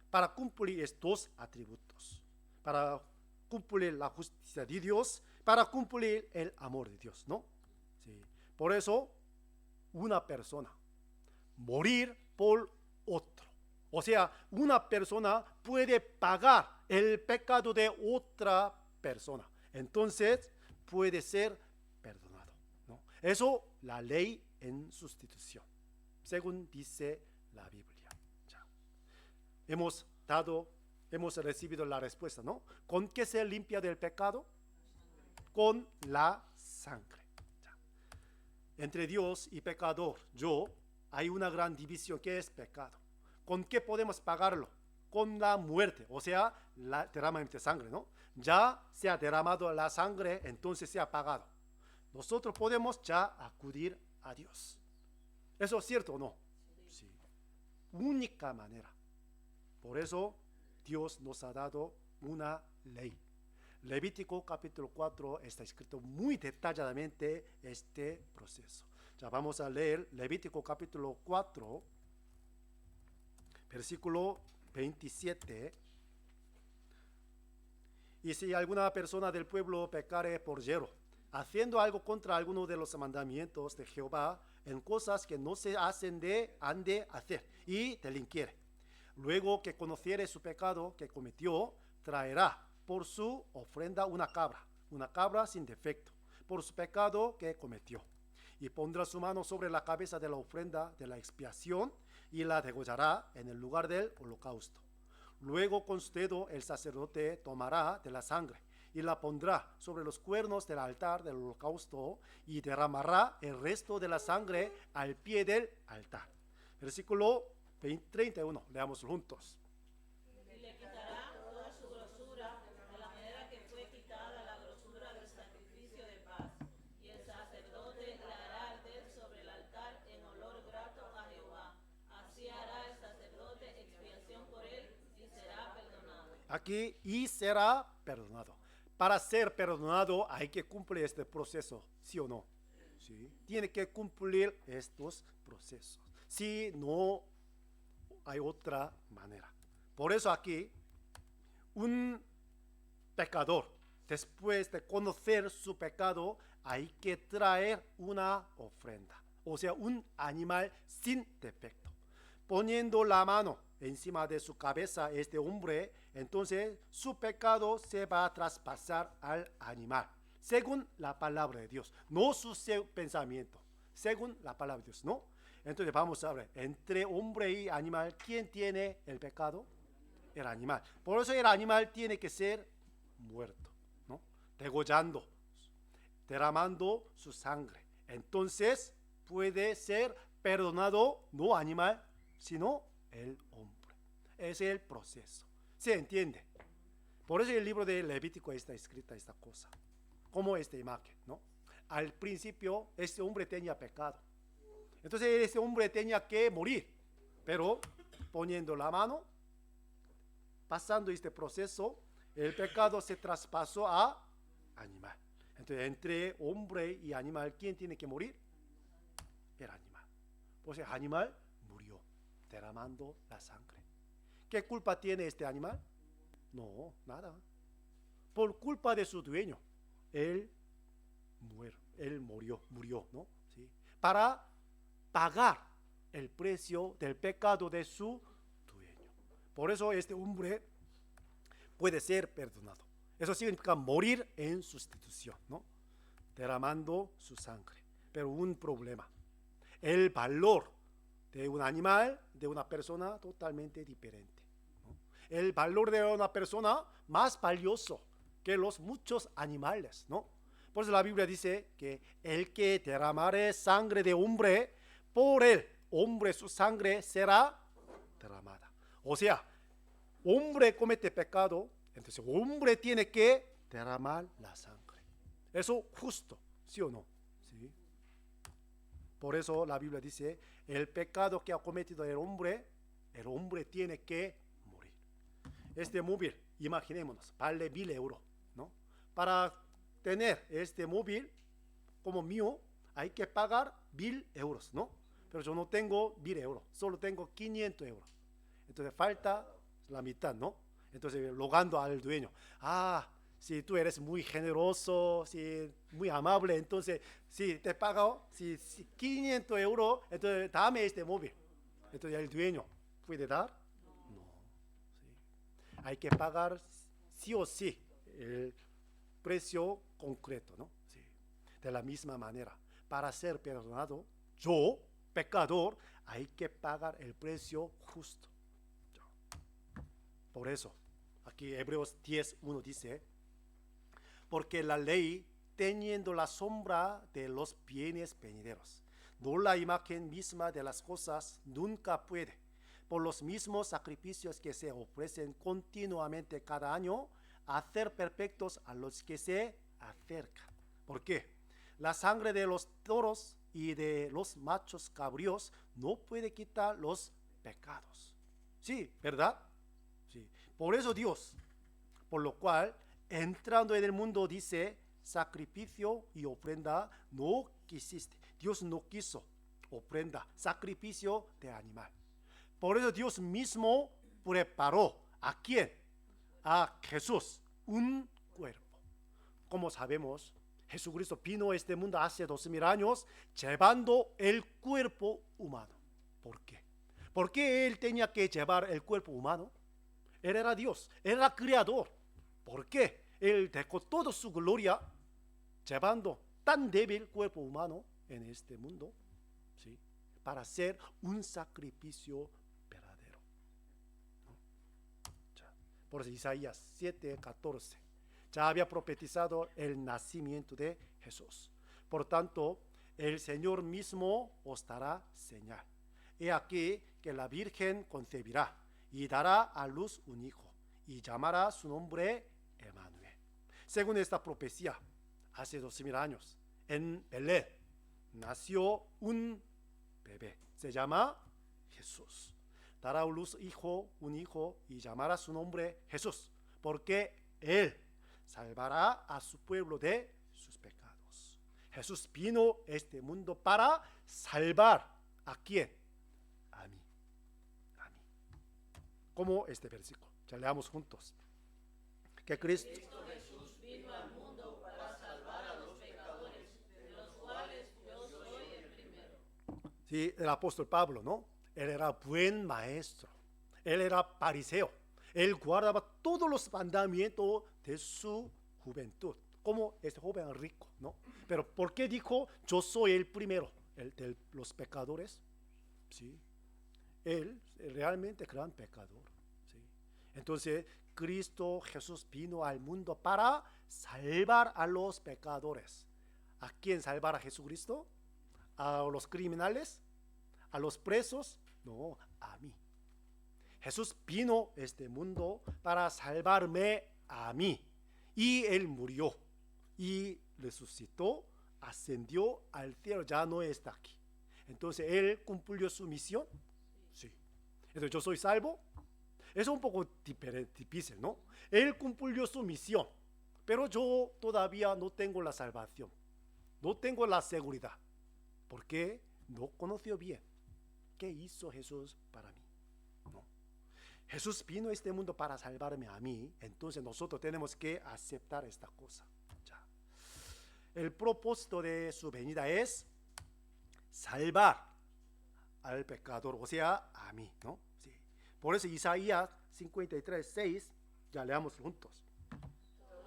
para cumplir estos atributos, para cumplir la justicia de Dios, para cumplir el amor de Dios, ¿no? Sí. Por eso una persona morir por otro, o sea, una persona puede pagar el pecado de otra persona, entonces puede ser perdonado, ¿no? Eso la ley en sustitución, según dice la Biblia. Ya. Hemos recibido la respuesta, ¿no? ¿Con qué se limpia del pecado? Con la sangre. Ya. Entre Dios y pecador, hay una gran división. ¿Qué es pecado? ¿Con qué podemos pagarlo? Con la muerte, o sea, la derramamiento de sangre, ¿no? Ya se ha derramado la sangre, entonces se ha pagado. Nosotros podemos ya acudir a Dios. ¿Eso es cierto o no? Sí. Única manera. Por eso Dios nos ha dado una ley. Levítico capítulo 4 está escrito muy detalladamente este proceso. Ya vamos a leer Levítico capítulo 4, versículo 27. Y si alguna persona del pueblo pecare por yerro, haciendo algo contra alguno de los mandamientos de Jehová, en cosas que no se han de hacer, y delinquiere, luego que conociere su pecado que cometió, traerá por su ofrenda una cabra sin defecto, por su pecado que cometió, y pondrá su mano sobre la cabeza de la ofrenda de la expiación, y la degollará en el lugar del holocausto. Luego con su dedo el sacerdote tomará de la sangre y la pondrá sobre los cuernos del altar del holocausto y derramará el resto de la sangre al pie del altar. Versículo 31, leamos juntos. Y le quitará toda su grosura de la manera que fue quitada la grosura del sacrificio de paz. Y el sacerdote la hará arder sobre el altar en olor grato a Jehová. Así hará el sacerdote expiación por él y será perdonado. Aquí, y será perdonado. Para ser perdonado hay que cumplir este proceso, ¿sí o no? Sí. Tiene que cumplir estos procesos. Si no hay otra manera. Por eso aquí, un pecador, después de conocer su pecado, hay que traer una ofrenda, o sea, un animal sin defecto. Poniendo la mano encima de su cabeza este hombre, entonces su pecado se va a traspasar al animal, según la palabra de Dios, no su pensamiento, según la palabra de Dios, ¿no? Entonces vamos a ver, entre hombre y animal, ¿quién tiene el pecado? El animal. Por eso el animal tiene que ser muerto, ¿no? Degollando, derramando su sangre. Entonces puede ser perdonado no animal, sino el hombre. Ese es el proceso. ¿Se entiende? Por eso en el libro de Levítico está escrita esta cosa, como esta imagen, ¿no? Al principio este hombre tenía pecado. Entonces este hombre tenía que morir, pero poniendo la mano, pasando este proceso, el pecado se traspasó a animal. Entonces entre hombre y animal, ¿quién tiene que morir? El animal. Pues el animal murió, derramando la sangre. ¿Qué culpa tiene este animal? No, nada. Por culpa de su dueño, él murió, ¿no? ¿Sí? Para pagar el precio del pecado de su dueño. Por eso este hombre puede ser perdonado. Eso significa morir en sustitución, ¿no? Derramando su sangre. Pero un problema. El valor de un animal, de una persona, totalmente diferente, ¿no? El valor de una persona más valioso que los muchos animales, ¿no? Por eso la Biblia dice que el que derramare sangre de hombre, por el hombre su sangre será derramada. O sea, hombre comete pecado, entonces hombre tiene que derramar la sangre. Eso justo, ¿sí o no? ¿Sí? Por eso la Biblia dice, el pecado que ha cometido el hombre tiene que morir. Este móvil, imaginémonos, vale 1.000 euros, ¿no? Para tener este móvil como mío, hay que pagar 1.000 euros, ¿no? Pero yo no tengo 1.000 euros, solo tengo 500 euros. Entonces falta la mitad, ¿no? Entonces rogando al dueño, si tú eres muy generoso, si muy amable, entonces si te pago 500 euros, entonces dame este móvil. Entonces el dueño puede dar, no, ¿sí? Hay que pagar sí o sí el precio concreto, ¿no? Sí. De la misma manera, para ser perdonado, yo, pecador, hay que pagar el precio justo. Por eso, aquí Hebreos 10:1 dice, porque la ley, teniendo la sombra de los bienes venideros, no la imagen misma de las cosas, nunca puede, por los mismos sacrificios que se ofrecen continuamente cada año, hacer perfectos a los que se acercan. ¿Por qué? La sangre de los toros y de los machos cabríos no puede quitar los pecados. Sí, ¿verdad? Sí. Por eso Dios, por lo cual, entrando en el mundo, dice, sacrificio y ofrenda no quisiste. Dios no quiso ofrenda, sacrificio de animal. Por eso Dios mismo preparó, ¿a quién? A Jesús, un cuerpo. Como sabemos, Jesucristo vino a este mundo hace 2000 años llevando el cuerpo humano. ¿Por qué? ¿Por qué Él tenía que llevar el cuerpo humano? Él era Dios, Él era creador. ¿Por qué? Él dejó toda su gloria llevando tan débil cuerpo humano en este mundo, ¿sí? Para hacer un sacrificio verdadero, ¿no? Por eso Isaías 7:14 ya había profetizado el nacimiento de Jesús. Por tanto, el Señor mismo os dará señal. He aquí que la Virgen concebirá y dará a luz un hijo y llamará su nombre Emmanuel. Según esta profecía, hace 2000 años, en Belén nació un bebé. Se llama Jesús. Dará a luz un hijo y llamará su nombre Jesús, porque Él salvará a su pueblo de sus pecados. Jesús vino a este mundo para salvar ¿a quién? A mí. A mí. Como este versículo. Ya leamos juntos. Que Cristo Jesús vino al mundo para salvar a los pecadores, de los cuales yo soy el primero. Sí, el apóstol Pablo, ¿no? Él era buen maestro. Él era fariseo. Él guardaba todos los mandamientos de su juventud, como este joven rico, ¿no? Pero ¿por qué dijo, yo soy el primero, el de los pecadores? Sí, él realmente gran pecador, ¿sí? Entonces, Cristo Jesús vino al mundo para salvar a los pecadores. ¿A quién salvar a Jesucristo? ¿A los criminales? ¿A los presos? No, a mí. Jesús vino a este mundo para salvarme a mí. Y Él murió y resucitó, ascendió al cielo, ya no está aquí. Entonces, ¿Él cumplió su misión? Sí. Entonces, ¿yo soy salvo? Es un poco difícil, ¿no? Él cumplió su misión, pero yo todavía no tengo la salvación. No tengo la seguridad, porque no conoció bien qué hizo Jesús para mí. No. Jesús vino a este mundo para salvarme a mí, entonces nosotros tenemos que aceptar esta cosa. Ya. El propósito de su venida es salvar al pecador, o sea, a mí, ¿no? Sí. Por eso Isaías 53:6, ya leamos juntos.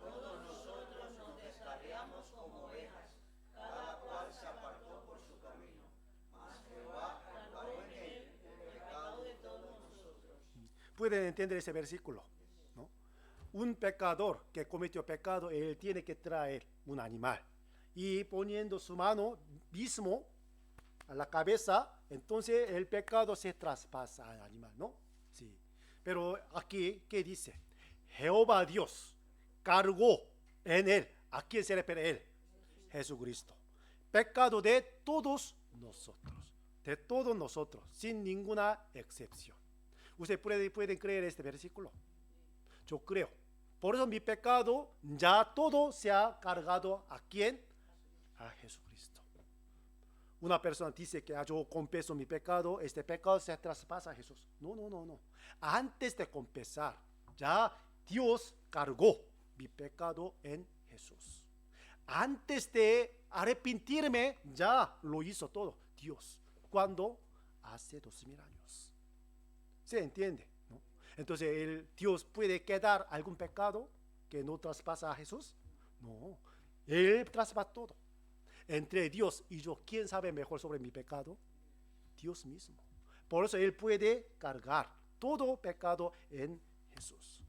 Todos nosotros nos descarriamos como ovejas, cada cual se apartó por su camino, mas Jehová cargó en él el pecado de todos nosotros. Pueden entender ese versículo, ¿no? Un pecador que cometió pecado, él tiene que traer un animal y poniendo su mano mismo a la cabeza, entonces el pecado se traspasa al animal, ¿no? Sí. Pero aquí, ¿qué dice? Jehová Dios cargó en él. ¿A quién se refiere él? Jesucristo. Pecado de todos nosotros, sin ninguna excepción. ¿Usted pueden creer este versículo? Yo creo. Por eso mi pecado ya todo se ha cargado ¿a quién? A Jesucristo. Una persona dice que yo confieso mi pecado, este pecado se traspasa a Jesús. No. Antes de confesar, ya Dios cargó mi pecado en Jesús. Antes de arrepentirme, ya lo hizo todo Dios. ¿Cuándo? Hace 2000 años. ¿Se entiende? ¿No? Entonces, ¿Dios puede quedar algún pecado que no traspasa a Jesús? No, Él traspasa todo. Entre Dios y yo, ¿quién sabe mejor sobre mi pecado? Dios mismo. Por eso Él puede cargar todo pecado en Jesús.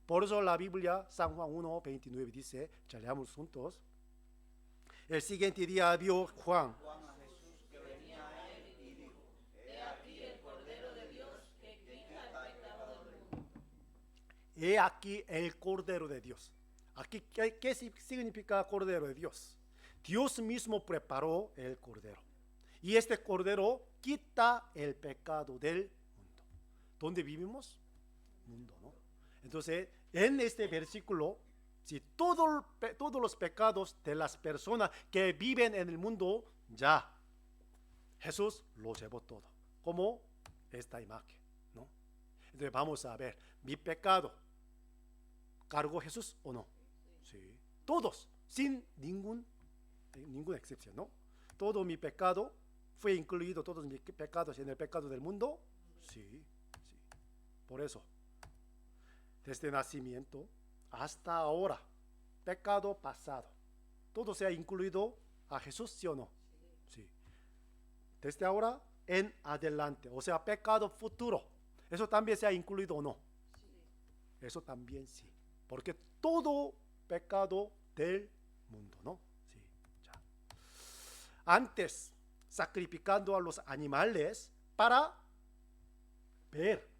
Por eso la Biblia, San Juan 1:29 dice, ya leamos juntos. El siguiente día vio Juan A Jesús que venía a él y dijo, he aquí el Cordero de Dios que quita el pecado del mundo. He aquí el Cordero de Dios. Aquí, ¿qué significa Cordero de Dios? Dios mismo preparó el Cordero. Y este Cordero quita el pecado del mundo. ¿Dónde vivimos? Mundo, ¿no? Entonces, en este versículo, si todos los pecados de las personas que viven en el mundo, ya Jesús los llevó todo. Como esta imagen, ¿no? Entonces, vamos a ver, ¿mi pecado cargó Jesús o no? Sí. Todos, sin ninguna excepción, ¿no? Todo mi pecado fue incluido, todos mis pecados en el pecado del mundo. Sí. Por eso, desde el nacimiento hasta ahora, pecado pasado, todo se ha incluido a Jesús, ¿sí o no? Sí. Desde ahora en adelante, o sea, pecado futuro, ¿eso también se ha incluido o no? Eso también sí, porque todo pecado del mundo, ¿no? Sí, ya. Antes, sacrificando a los animales para ver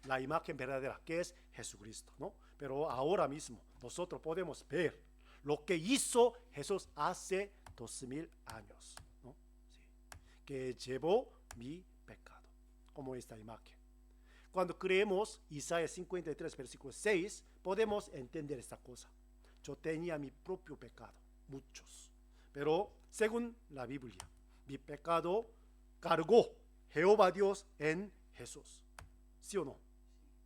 la imagen verdadera, que es Jesucristo, ¿no? Pero ahora mismo nosotros podemos ver lo que hizo Jesús hace 2000 años, ¿no? Sí. Que llevó mi pecado, como esta imagen. Cuando creemos Isaías 53, versículo 6, podemos entender esta cosa. Yo tenía mi propio pecado, muchos, pero según la Biblia, mi pecado cargó Jehová Dios en Jesús. ¿Sí o no?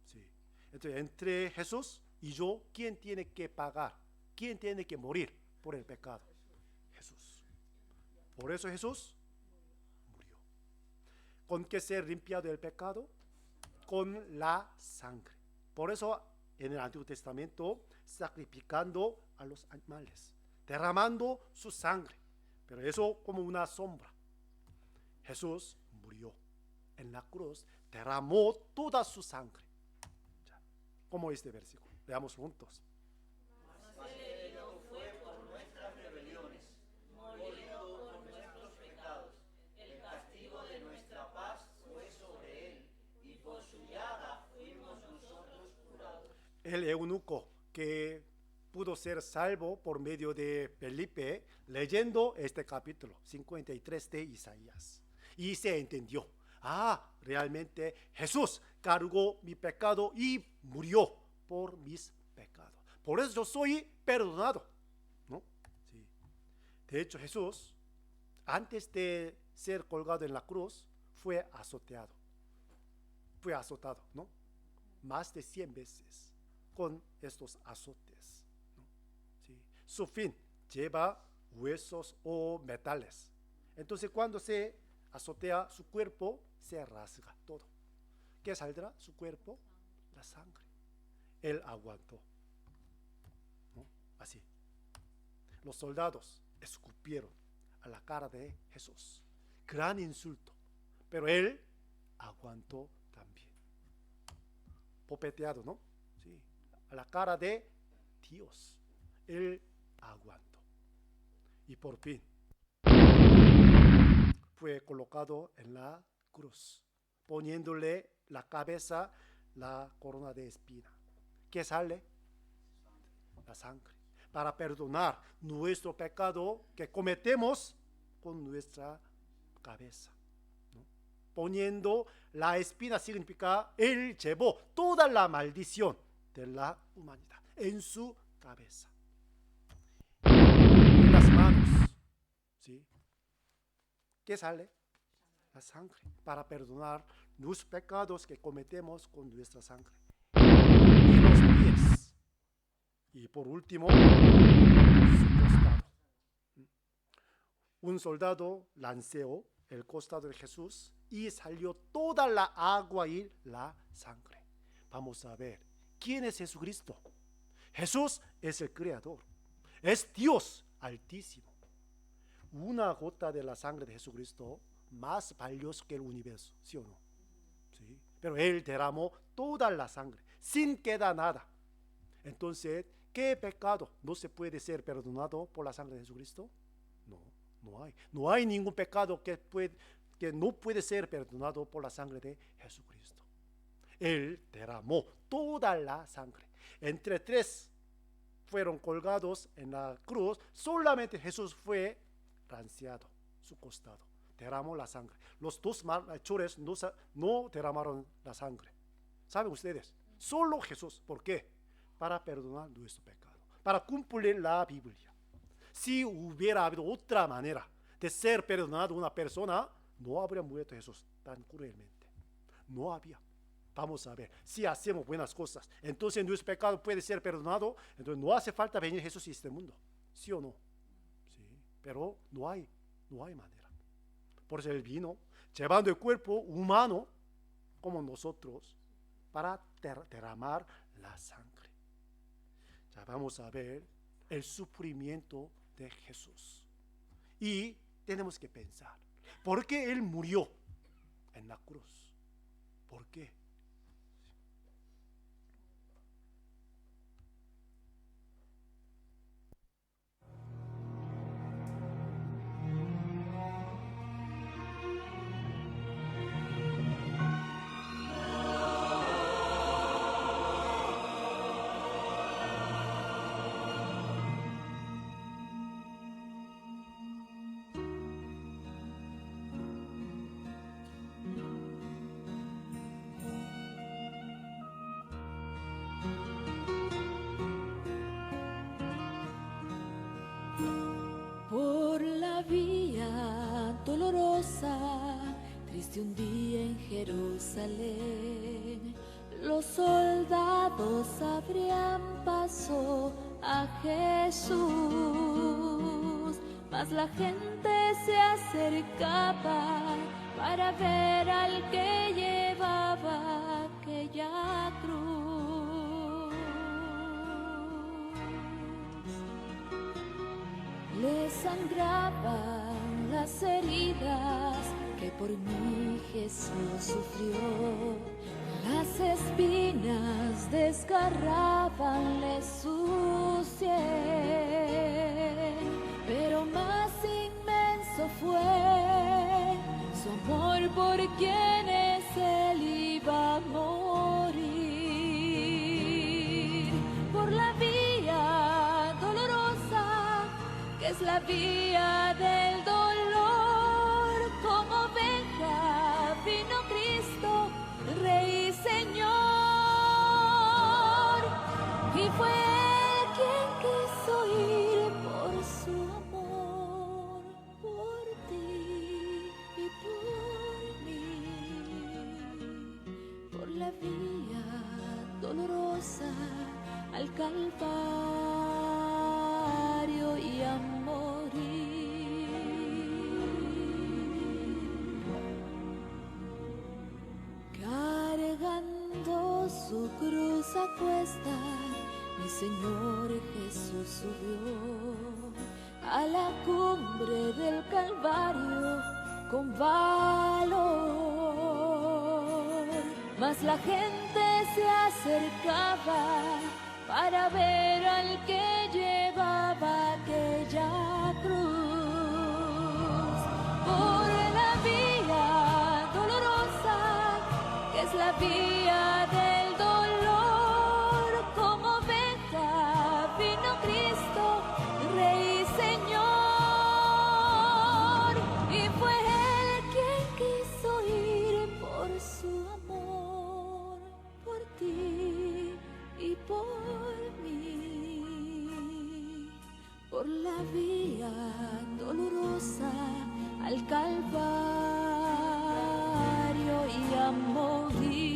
Sí. Entonces, entre Jesús y yo, ¿quién tiene que pagar? ¿Quién tiene que morir por el pecado? Jesús. Por eso Jesús murió. ¿Con qué ser limpiado del pecado? Con la sangre. Por eso en el Antiguo Testamento, sacrificando a los animales, derramando su sangre, pero eso como una sombra. Jesús murió en la cruz, derramó toda su sangre. como este versículo. Leamos juntos. Mas él herido fue por nuestras rebeliones, molido por nuestros pecados. El castigo de nuestra paz fue sobre él, y por su llaga fuimos nosotros curados. El eunuco que pudo ser salvo por medio de Felipe, leyendo este capítulo 53 de Isaías. Y se entendió. Realmente Jesús cargó mi pecado y murió por mis pecados. Por eso yo soy perdonado, ¿no? Sí. De hecho, Jesús, antes de ser colgado en la cruz, fue azotado. Fue azotado, ¿no? Más de 100 veces con estos azotes, ¿no? Sí. Su fin lleva huesos o metales. Entonces, cuando se azotea su cuerpo, se rasga todo. ¿Qué saldrá? Su cuerpo, la sangre. Él aguantó, ¿no? Así. Los soldados escupieron a la cara de Jesús. Gran insulto. Pero él aguantó también. Popeteado, ¿no? Sí. A la cara de Dios. Él aguantó. Y por fin fue colocado en la cruz, poniéndole la cabeza, la corona de espina. ¿Qué sale? La sangre. Para perdonar nuestro pecado que cometemos con nuestra cabeza, ¿no? Poniendo la espina significa él llevó toda la maldición de la humanidad en su cabeza. En las manos, ¿sí? ¿Qué sale? La sangre, para perdonar los pecados que cometemos con nuestra sangre. Y los pies. Y por último, su costado. Un soldado lanceó el costado de Jesús y salió toda la agua y la sangre. Vamos a ver, ¿quién es Jesucristo? Jesús es el Creador, es Dios Altísimo. Una gota de la sangre de Jesucristo más valiosa que el universo, ¿sí o no? ¿Sí? Pero Él derramó toda la sangre, sin quedar nada. Entonces, ¿qué pecado no se puede ser perdonado por la sangre de Jesucristo? No, no hay. No hay ningún pecado que no puede ser perdonado por la sangre de Jesucristo. Él derramó toda la sangre. Entre 3 fueron colgados en la cruz, solamente Jesús fue ranceado su costado, derramó la sangre. Los 2 malhechores no derramaron la sangre. ¿Saben ustedes? Solo Jesús. ¿Por qué? Para perdonar nuestro pecado, para cumplir la Biblia. Si hubiera habido otra manera de ser perdonado una persona, no habría muerto Jesús tan cruelmente. No había. Vamos a ver, si hacemos buenas cosas, entonces nuestro pecado puede ser perdonado, entonces no hace falta venir Jesús a este mundo. ¿Sí o no? Sí, pero no hay manera. Por eso Él vino llevando el cuerpo humano como nosotros para derramar la sangre. Ya vamos a ver el sufrimiento de Jesús. Y tenemos que pensar, ¿por qué Él murió en la cruz? ¿Por qué? Por la vía dolorosa, triste un día en Jerusalén, los soldados abrían paso a Jesús, mas la gente se acercaba para ver al que llevaba aquella cruz. Le sangraban las heridas que por mí Jesús sufrió. Las espinas desgarrabanle su sien, pero más inmenso fue su amor por quienes él iba a morir. Por la vía dolorosa, que es la vía del dolor, como oveja vino Cristo, Rey y Señor, y fue Él quien quiso ir por su amor, por ti y por mí, por la vía dolorosa al Calvario y a morir. Cargando su cruz a cuesta, mi Señor Jesús subió a la cumbre del Calvario con valor. Mas la gente se acercaba para ver al que llevaba aquella cruz. Por la vía dolorosa, que es la vía del dolor, como oveja vino Cristo, Rey y Señor, y fue Él quien quiso ir por su amor, por ti y por mí, por la vía dolorosa al Calvario y a morir.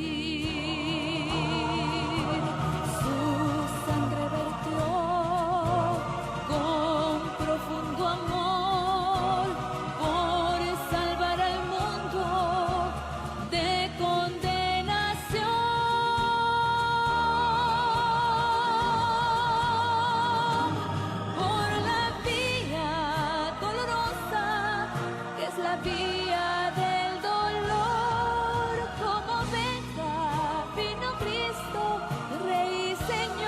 Su sangre vertió con profundo amor por salvar al mundo de condenación. Por la vía dolorosa, que es la vía del dolor, como oveja vino Cristo, Rey y Señor,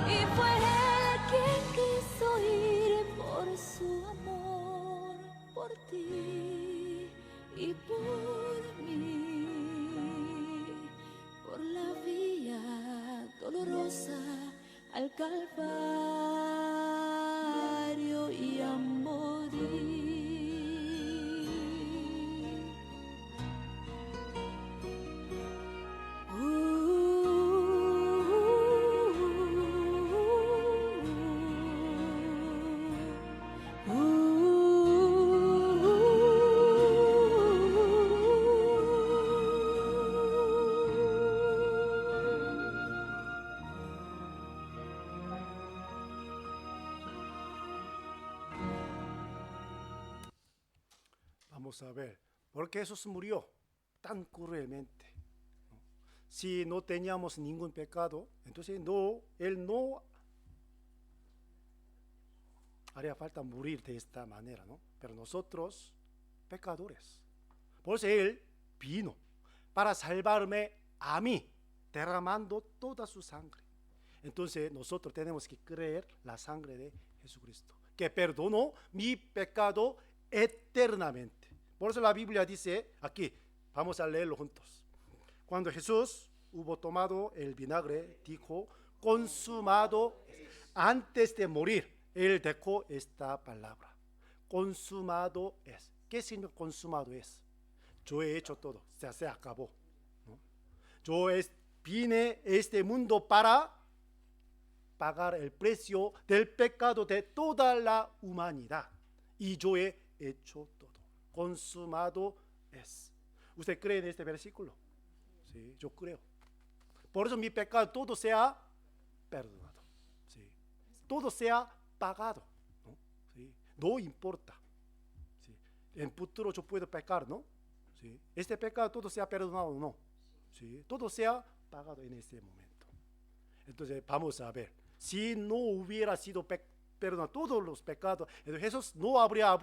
y fue Él quien quiso ir por su amor, por ti y por mí, por la vía dolorosa al Calvario y a morir. Vamos a ver, ¿por qué Jesús murió tan cruelmente? ¿No? Si no teníamos ningún pecado, entonces Él no haría falta morir de esta manera, ¿no? Pero nosotros, pecadores, por eso Él vino para salvarme a mí, derramando toda su sangre. Entonces nosotros tenemos que creer la sangre de Jesucristo, que perdonó mi pecado eternamente. Por eso la Biblia dice aquí, vamos a leerlo juntos. Cuando Jesús hubo tomado el vinagre, dijo, consumado es. Antes de morir, Él dejó esta palabra, consumado es. ¿Qué significa consumado es? Yo he hecho todo, se acabó, ¿no? Yo vine a este mundo para pagar el precio del pecado de toda la humanidad, y yo he hecho todo. Consumado es. ¿Usted cree en este versículo? Sí, yo creo. Por eso mi pecado todo sea perdonado. Sí. Todo sea pagado, ¿no? Sí. No importa. Sí. En futuro yo puedo pecar, ¿no? Sí. Este pecado todo sea perdonado o no. Sí. Todo sea pagado en este momento. Entonces vamos a ver. Si no hubiera sido perdonado todos los pecados, entonces Jesús no habría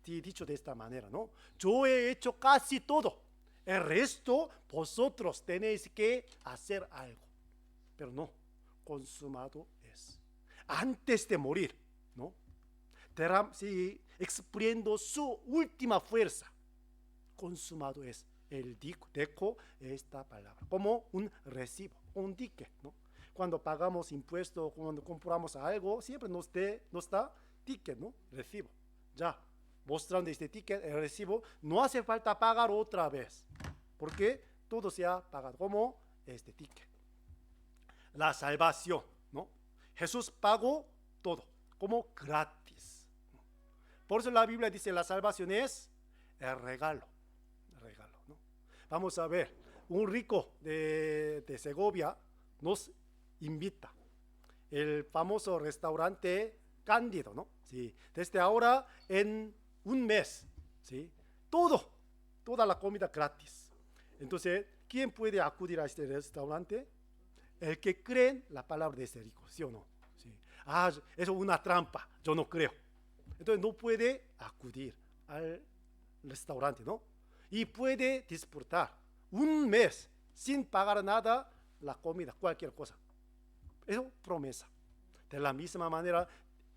dicho de esta manera, ¿no? Yo he hecho casi todo. El resto vosotros tenéis que hacer algo. Pero no, consumado es. Antes de morir, ¿no? Sí, exprimiendo su última fuerza. Consumado es. El dejo esta palabra como un recibo, un ticket, ¿no? Cuando pagamos impuestos, cuando compramos algo, siempre nos da ticket, ¿no? Recibo. Ya, mostrando este ticket, el recibo, no hace falta pagar otra vez, porque todo se ha pagado como este ticket. La salvación, ¿no? Jesús pagó todo, como gratis. Por eso la Biblia dice, la salvación es el regalo, ¿no? Vamos a ver, un rico de Segovia nos invita el famoso restaurante Cándido, ¿no? Sí, desde ahora en un mes, ¿sí? Toda la comida gratis. Entonces, ¿quién puede acudir a este restaurante? El que cree en la palabra de este rico, ¿sí o no? Sí. Eso es una trampa, yo no creo. Entonces no puede acudir al restaurante, ¿no? Y puede disfrutar un mes sin pagar nada la comida, cualquier cosa. Eso es promesa. De la misma manera,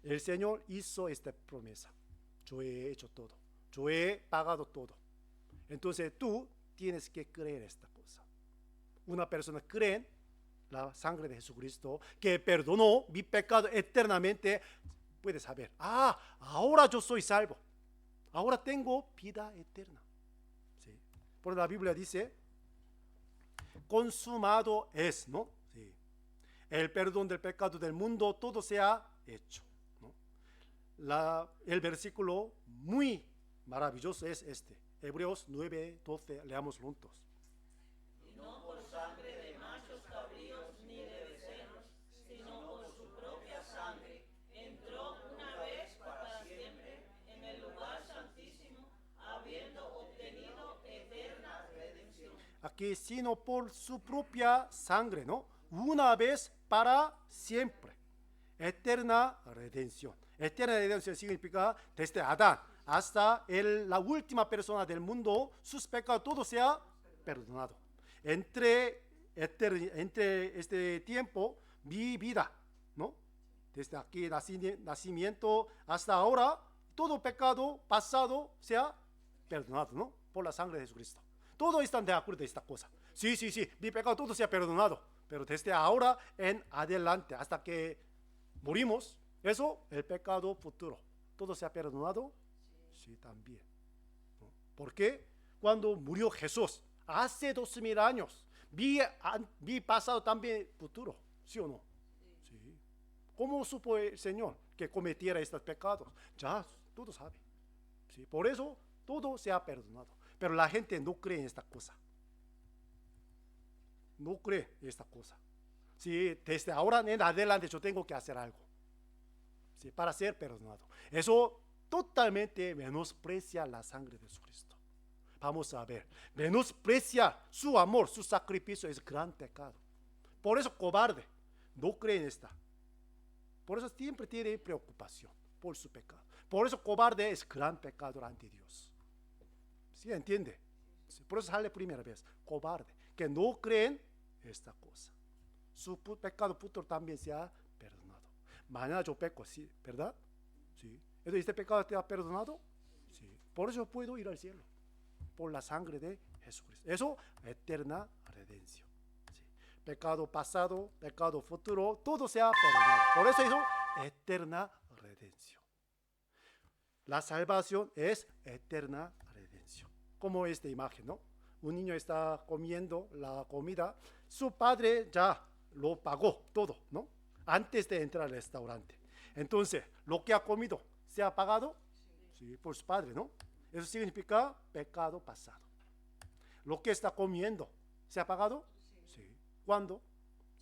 el Señor hizo esta promesa. Yo he hecho todo. Yo he pagado todo. Entonces tú tienes que creer esta cosa. Una persona cree en la sangre de Jesucristo que perdonó mi pecado eternamente. Puede saber, ahora yo soy salvo. Ahora tengo vida eterna. ¿Sí? Por la Biblia dice, consumado es, ¿no? Sí. El perdón del pecado del mundo, todo se ha hecho, ¿no? El versículo muy maravilloso es este, Hebreos 9:12, leamos juntos. Y no por sangre de machos cabríos ni de becerros, sino por su propia sangre, entró una vez para siempre en el lugar santísimo, habiendo obtenido eterna redención. Aquí, sino por su propia sangre, ¿no? Una vez para siempre. Eterna redención. Eterna redención significa desde Adán hasta la última persona del mundo, sus pecados todo se ha perdonado. Entre este tiempo, mi vida, ¿no? Desde aquí, nacimiento hasta ahora, todo pecado pasado se ha perdonado, ¿no? Por la sangre de Jesucristo. Todos están de acuerdo en esta cosa. Sí, mi pecado todo se ha perdonado. Pero desde ahora en adelante, hasta que morimos, eso, el pecado futuro, ¿todo se ha perdonado? Sí, también. ¿No? ¿Por qué? Cuando murió Jesús, hace 2000 años, mi pasado también futuro, ¿sí o no? Sí. ¿Cómo supo el Señor que cometiera estos pecados? Ya, todo sabe. Sí. Por eso, todo se ha perdonado. Pero la gente no cree en esta cosa. No cree esta cosa. Sí, desde ahora en adelante yo tengo que hacer algo, sí, para ser perdonado. Eso totalmente menosprecia la sangre de Jesucristo. Vamos a ver, menosprecia su amor, su sacrificio es gran pecado. Por eso cobarde, no cree en esta. Por eso siempre tiene preocupación por su pecado. Por eso cobarde es gran pecador ante Dios. ¿Sí entiende? Sí, por eso sale primera vez, cobarde, que no creen esta cosa. Su pecado futuro también se ha perdonado. Mañana yo peco, sí, ¿verdad? Sí. Entonces, ¿este pecado te ha perdonado? Sí. Por eso puedo ir al cielo. Por la sangre de Jesucristo. Eso, eterna redención. Sí. Pecado pasado, pecado futuro, todo se ha perdonado. Por eso eterna redención. La salvación es eterna redención. Como esta imagen, ¿no? Un niño está comiendo la comida, su padre ya lo pagó todo, ¿no? Antes de entrar al restaurante. Entonces, lo que ha comido, ¿se ha pagado? Sí, por su padre, ¿no? Eso significa pecado pasado. Lo que está comiendo, ¿se ha pagado? Sí. ¿Cuándo?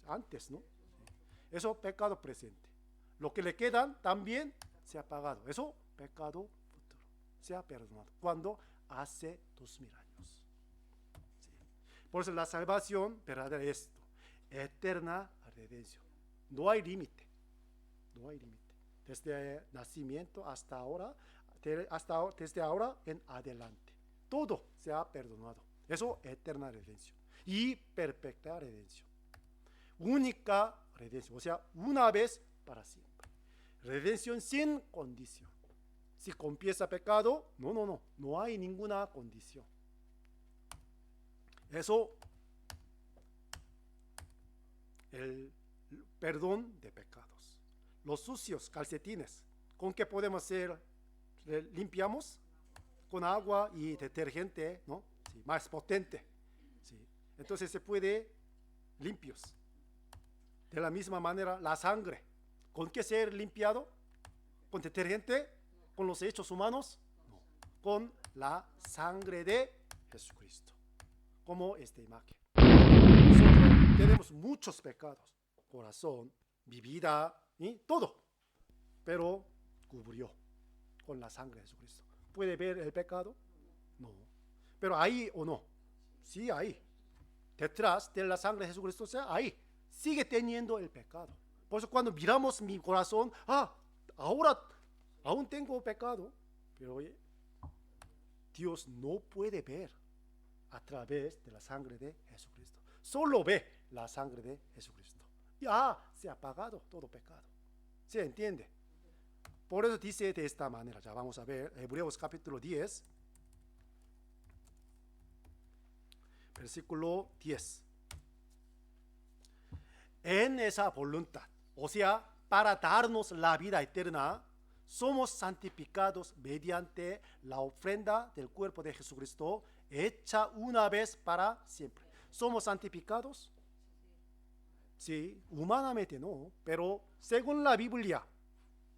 Antes, ¿no? Sí. Eso, pecado presente. Lo que le quedan también se ha pagado. Eso, pecado futuro. Se ha perdonado. ¿Cuándo? Hace 2000 años. Por eso la salvación verdadera es esto, eterna redención. No hay límite, no hay límite. Desde nacimiento hasta ahora, desde ahora en adelante. Todo se ha perdonado. Eso eterna redención y perfecta redención. Única redención, o sea, una vez para siempre. Redención sin condición. Si confiesa pecado, no hay ninguna condición. Eso, el perdón de pecados. Los sucios calcetines, ¿con qué podemos hacer? Limpiamos con agua y detergente, ¿no? Sí, más potente. Sí. Entonces se puede limpios. De la misma manera, la sangre, ¿con qué ser limpiado? ¿Con detergente? ¿Con los hechos humanos? No. Con la sangre de Jesucristo. Como esta imagen. Nosotros tenemos muchos pecados. Corazón, mi vida, y todo. Pero cubrió con la sangre de Jesucristo. ¿Puede ver el pecado? No. Pero hay o no. Sí hay. Detrás de la sangre de Jesucristo, o sea, ahí sigue teniendo el pecado. Por eso cuando miramos mi corazón, ahora aún tengo pecado, pero oye, Dios no puede ver a través de la sangre de Jesucristo. Solo ve la sangre de Jesucristo. Ya se ha pagado todo pecado. ¿Se entiende? Por eso dice de esta manera. Ya vamos a ver Hebreos capítulo 10, versículo 10. En esa voluntad, o sea, para darnos la vida eterna, somos santificados mediante la ofrenda del cuerpo de Jesucristo, hecha una vez para siempre. ¿Somos santificados? Sí, humanamente no, pero según la Biblia,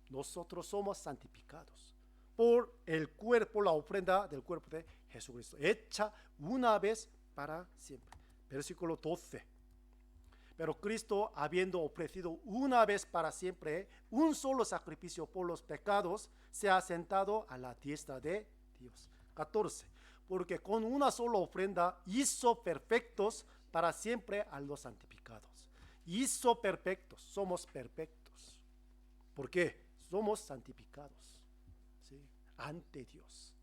nosotros somos santificados por el cuerpo, la ofrenda del cuerpo de Jesucristo, hecha una vez para siempre. Versículo 12. Pero Cristo, habiendo ofrecido una vez para siempre un solo sacrificio por los pecados, se ha sentado a la diestra de Dios. 14. Porque con una sola ofrenda hizo perfectos para siempre a los santificados. Hizo perfectos, somos perfectos. ¿Por qué? Somos santificados, ¿sí? Ante Dios.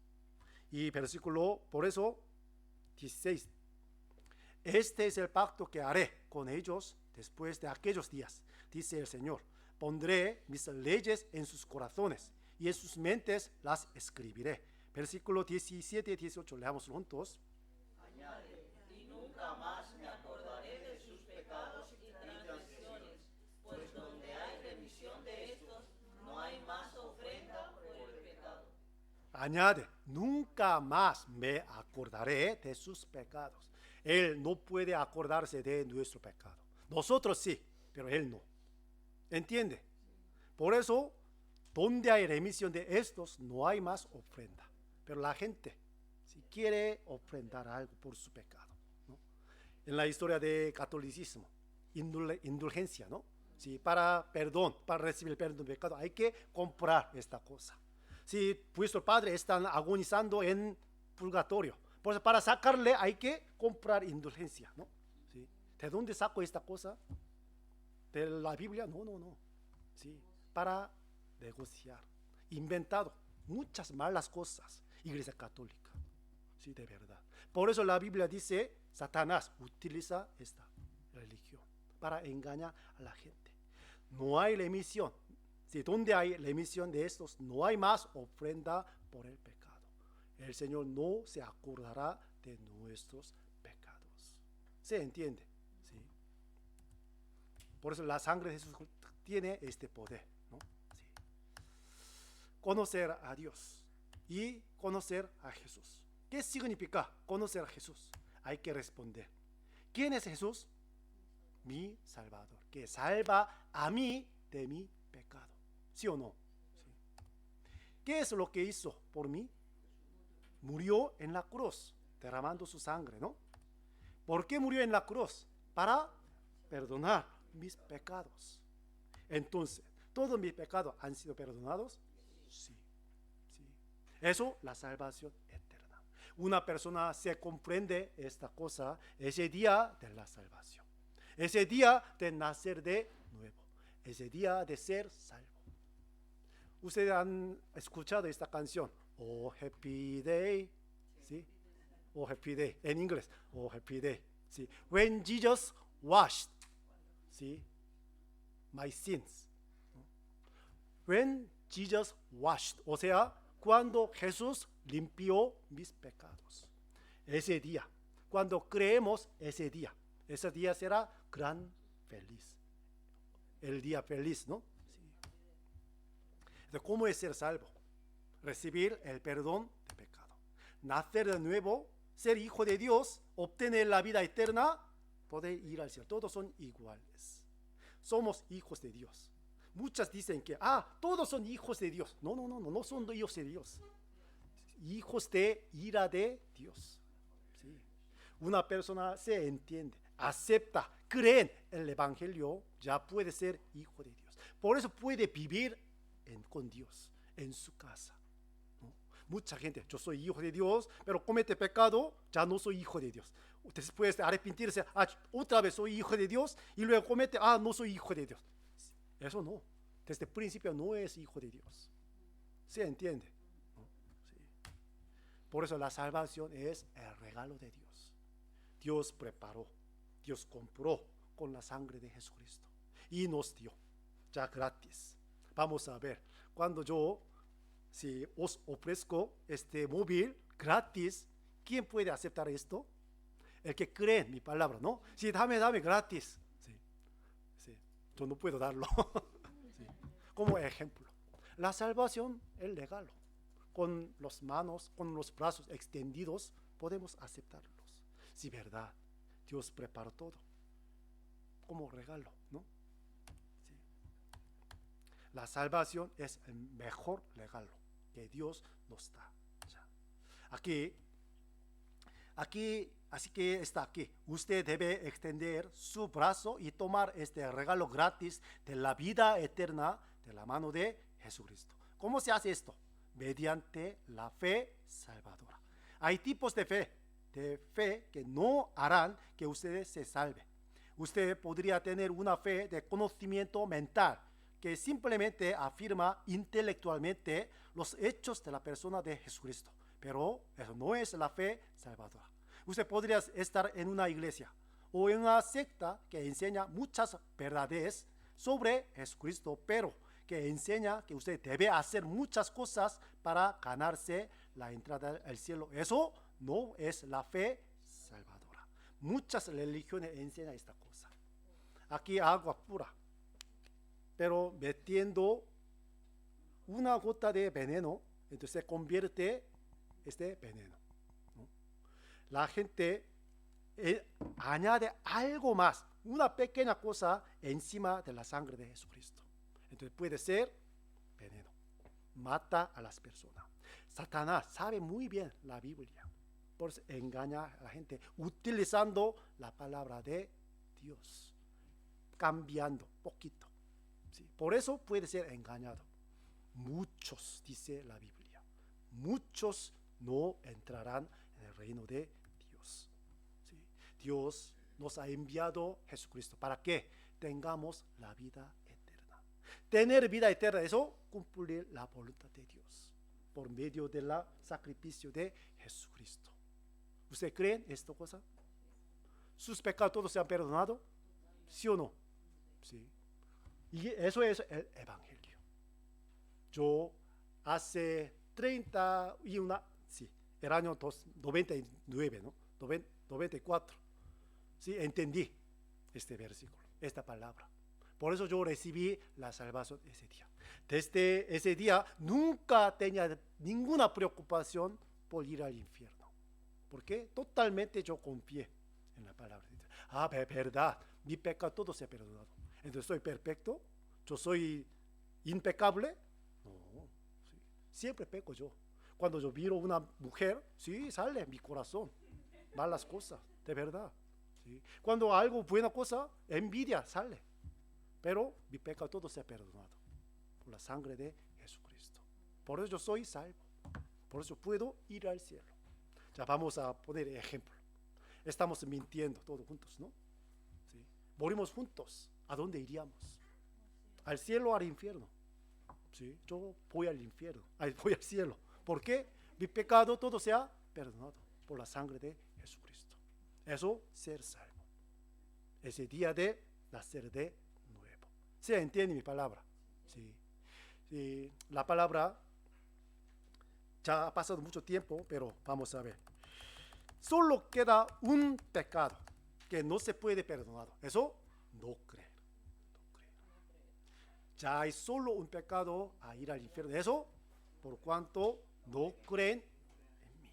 Y versículo, por eso, 16. Este es el pacto que haré con ellos después de aquellos días, dice el Señor. Pondré mis leyes en sus corazones y en sus mentes las escribiré. Versículo 17 y 18, leamos juntos. Añade, y nunca más me acordaré de sus pecados y transgresiones, pues donde hay remisión de estos, no hay más ofrenda por el pecado. Añade, nunca más me acordaré de sus pecados. Él no puede acordarse de nuestro pecado. Nosotros sí, pero Él no. ¿Entiende? Por eso, donde hay remisión de estos, no hay más ofrenda. Pero la gente, si quiere ofrendar algo por su pecado, ¿no? En la historia de catolicismo, indulgencia, ¿no? Sí, para perdón, para recibir el perdón del pecado, hay que comprar esta cosa. Si vuestro padre está agonizando en purgatorio, pues para sacarle hay que comprar indulgencia, ¿no? ¿Sí? ¿De dónde saco esta cosa? ¿De la Biblia? No. ¿Sí? Para negociar. Inventado muchas malas cosas, Iglesia Católica. Sí, de verdad. Por eso la Biblia dice, Satanás utiliza esta religión para engañar a la gente. No hay remisión. Si donde hay remisión de estos, no hay más ofrenda por el pecado. El Señor no se acordará de nuestros pecados. ¿Se entiende? ¿Sí? Por eso la sangre de Jesús tiene este poder, ¿no? Sí. Conocer a Dios y conocer a Jesús. ¿Qué significa conocer a Jesús? Hay que responder. ¿Quién es Jesús? Mi Salvador, que salva a mí de mi pecado. ¿Sí o no? Sí. ¿Qué es lo que hizo por mí? Murió en la cruz, derramando su sangre, ¿no? ¿Por qué murió en la cruz? Para perdonar mis pecados. Entonces, ¿todos mis pecados han sido perdonados? Sí. Eso, la salvación eterna. Una persona se comprende esta cosa ese día de la salvación. Ese día de nacer de nuevo. Ese día de ser salvo. Ustedes han escuchado esta canción, Oh Happy Day, ¿sí? Oh, happy day. En inglés, oh, happy day. ¿Sí? When Jesus washed, ¿sí? My sins. When Jesus washed, o sea, cuando Jesús limpió mis pecados. Ese día, cuando creemos ese día será gran feliz. El día feliz, ¿no? Sí. Entonces, ¿cómo es ser salvo? Recibir el perdón de pecado. Nacer de nuevo, ser hijo de Dios, obtener la vida eterna, poder ir al cielo. Todos son iguales. Somos hijos de Dios. Muchas dicen que, todos son hijos de Dios. No son hijos de Dios. Hijos de ira de Dios. ¿Sí? Una persona se entiende, acepta, cree en el Evangelio, ya puede ser hijo de Dios. Por eso puede vivir con Dios, en su casa. ¿No? Mucha gente, yo soy hijo de Dios, pero comete pecado, ya no soy hijo de Dios. Después de arrepentirse, otra vez soy hijo de Dios, y luego comete, no soy hijo de Dios. Eso no, desde el principio no es hijo de Dios. ¿Se entiende? ¿No? Sí. Por eso la salvación es el regalo de Dios. Dios preparó, Dios compró con la sangre de Jesucristo y nos dio, ya gratis. Vamos a ver, cuando yo os ofrezco este móvil gratis, ¿quién puede aceptar esto? El que cree en mi palabra, ¿no? Sí, dame gratis. Sí. Yo no puedo darlo. Sí. Como ejemplo, la salvación es regalo. Con las manos, con los brazos extendidos, podemos aceptarlos. Sí, verdad, Dios preparó todo como regalo, ¿no? Sí. La salvación es el mejor regalo que Dios nos da. Ya. Aquí, así que está aquí. Usted debe extender su brazo y tomar este regalo gratis de la vida eterna de la mano de Jesucristo. ¿Cómo se hace esto? Mediante la fe salvadora. Hay tipos de fe que no harán que usted se salve. Usted podría tener una fe de conocimiento mental que simplemente afirma intelectualmente los hechos de la persona de Jesucristo, pero eso no es la fe salvadora. Usted podría estar en una iglesia o en una secta que enseña muchas verdades sobre Jesucristo, pero que enseña que usted debe hacer muchas cosas para ganarse la entrada al cielo. Eso no es la fe salvadora. Muchas religiones enseñan esta cosa. Aquí agua pura, pero metiendo una gota de veneno, entonces se convierte este veneno, ¿no? La gente añade algo más, una pequeña cosa encima de la sangre de Jesucristo. Entonces puede ser veneno, mata a las personas. Satanás sabe muy bien la Biblia, por eso engaña a la gente utilizando la palabra de Dios, cambiando poquito. ¿Sí? Por eso puede ser engañado. Muchos, dice la Biblia, muchos no entrarán en el reino de Dios. ¿Sí? Dios nos ha enviado a Jesucristo para que tengamos la vida eterna. Tener vida eterna, eso cumplir la voluntad de Dios por medio del sacrificio de Jesucristo. ¿Usted cree en esta cosa? ¿Sus pecados todos se han perdonado? ¿Sí o no? Sí. Y eso es el Evangelio. Yo hace 31, sí, el año 99, ¿no? 94, sí, entendí este versículo, esta palabra. Por eso yo recibí la salvación ese día. Desde ese día nunca tenía ninguna preocupación por ir al infierno. Porque totalmente yo confié en la palabra de Dios. Verdad, mi pecado todo se ha perdonado. Entonces, ¿soy perfecto? ¿Yo soy impecable? No, sí. Siempre peco yo. Cuando yo miro a una mujer, sí, sale en mi corazón malas cosas, de verdad. ¿Sí? Cuando algo buena cosa, envidia sale. Pero mi pecado todo se ha perdonado por la sangre de Jesucristo. Por eso yo soy salvo. Por eso puedo ir al cielo. Ya vamos a poner ejemplo. Estamos mintiendo todos juntos, ¿no? ¿Sí? Morimos juntos. ¿A dónde iríamos? ¿Al cielo o al infierno? ¿Sí? Yo voy al infierno, voy al cielo. ¿Por qué? Mi pecado todo se ha perdonado. por la sangre de Jesucristo. Eso, ser salvo. Ese día de nacer de nuevo. ¿Se entiende mi palabra? Sí. Sí. La palabra ya ha pasado mucho tiempo, pero vamos a ver. Solo queda un pecado que no se puede perdonar. Eso, no creer. Ya hay solo un pecado a ir al infierno. Eso, por cuanto no creen en mí.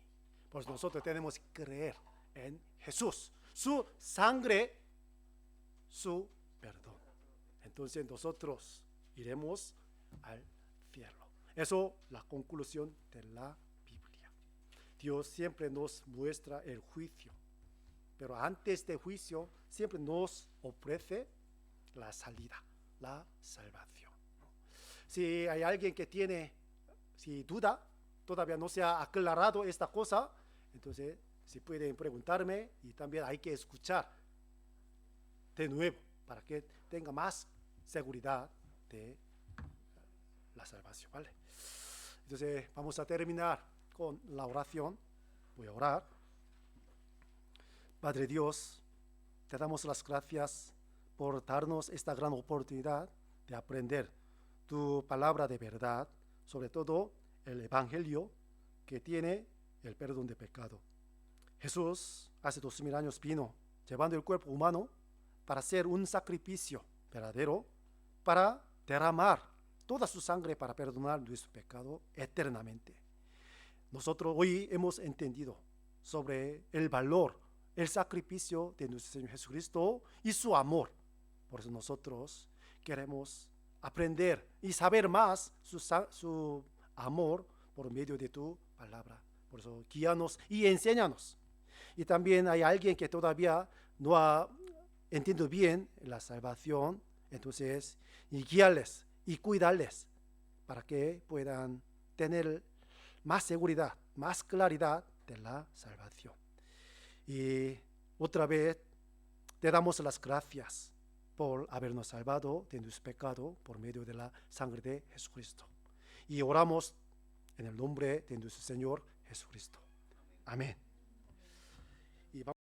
Pues nosotros tenemos que creer en Jesús. Su sangre, su perdón. Entonces nosotros iremos al infierno. Eso es la conclusión de la Biblia. Dios siempre nos muestra el juicio, pero antes del juicio siempre nos ofrece la salida, la salvación. Si hay alguien que tiene duda, todavía no se ha aclarado esta cosa, entonces si pueden preguntarme, y también hay que escuchar de nuevo para que tenga más seguridad de la salvación, ¿vale? Entonces vamos a terminar con la oración. Voy a orar. Padre Dios, te damos las gracias por darnos esta gran oportunidad de aprender tu palabra de verdad, sobre todo el Evangelio que tiene el perdón de pecado. Jesús hace 2000 años vino llevando el cuerpo humano para hacer un sacrificio verdadero, para derramar toda su sangre para perdonar nuestro pecado eternamente. Nosotros hoy hemos entendido sobre el valor, el sacrificio de nuestro Señor Jesucristo y su amor. Por eso nosotros queremos aprender y saber más su amor por medio de tu palabra. Por eso guíanos y enséñanos. Y también hay alguien que todavía no ha entendido bien la salvación, entonces y guíales y cuidarles para que puedan tener más seguridad, más claridad de la salvación. Y otra vez te damos las gracias por habernos salvado de nuestro pecado por medio de la sangre de Jesucristo. Y oramos en el nombre de nuestro Señor Jesucristo. Amén.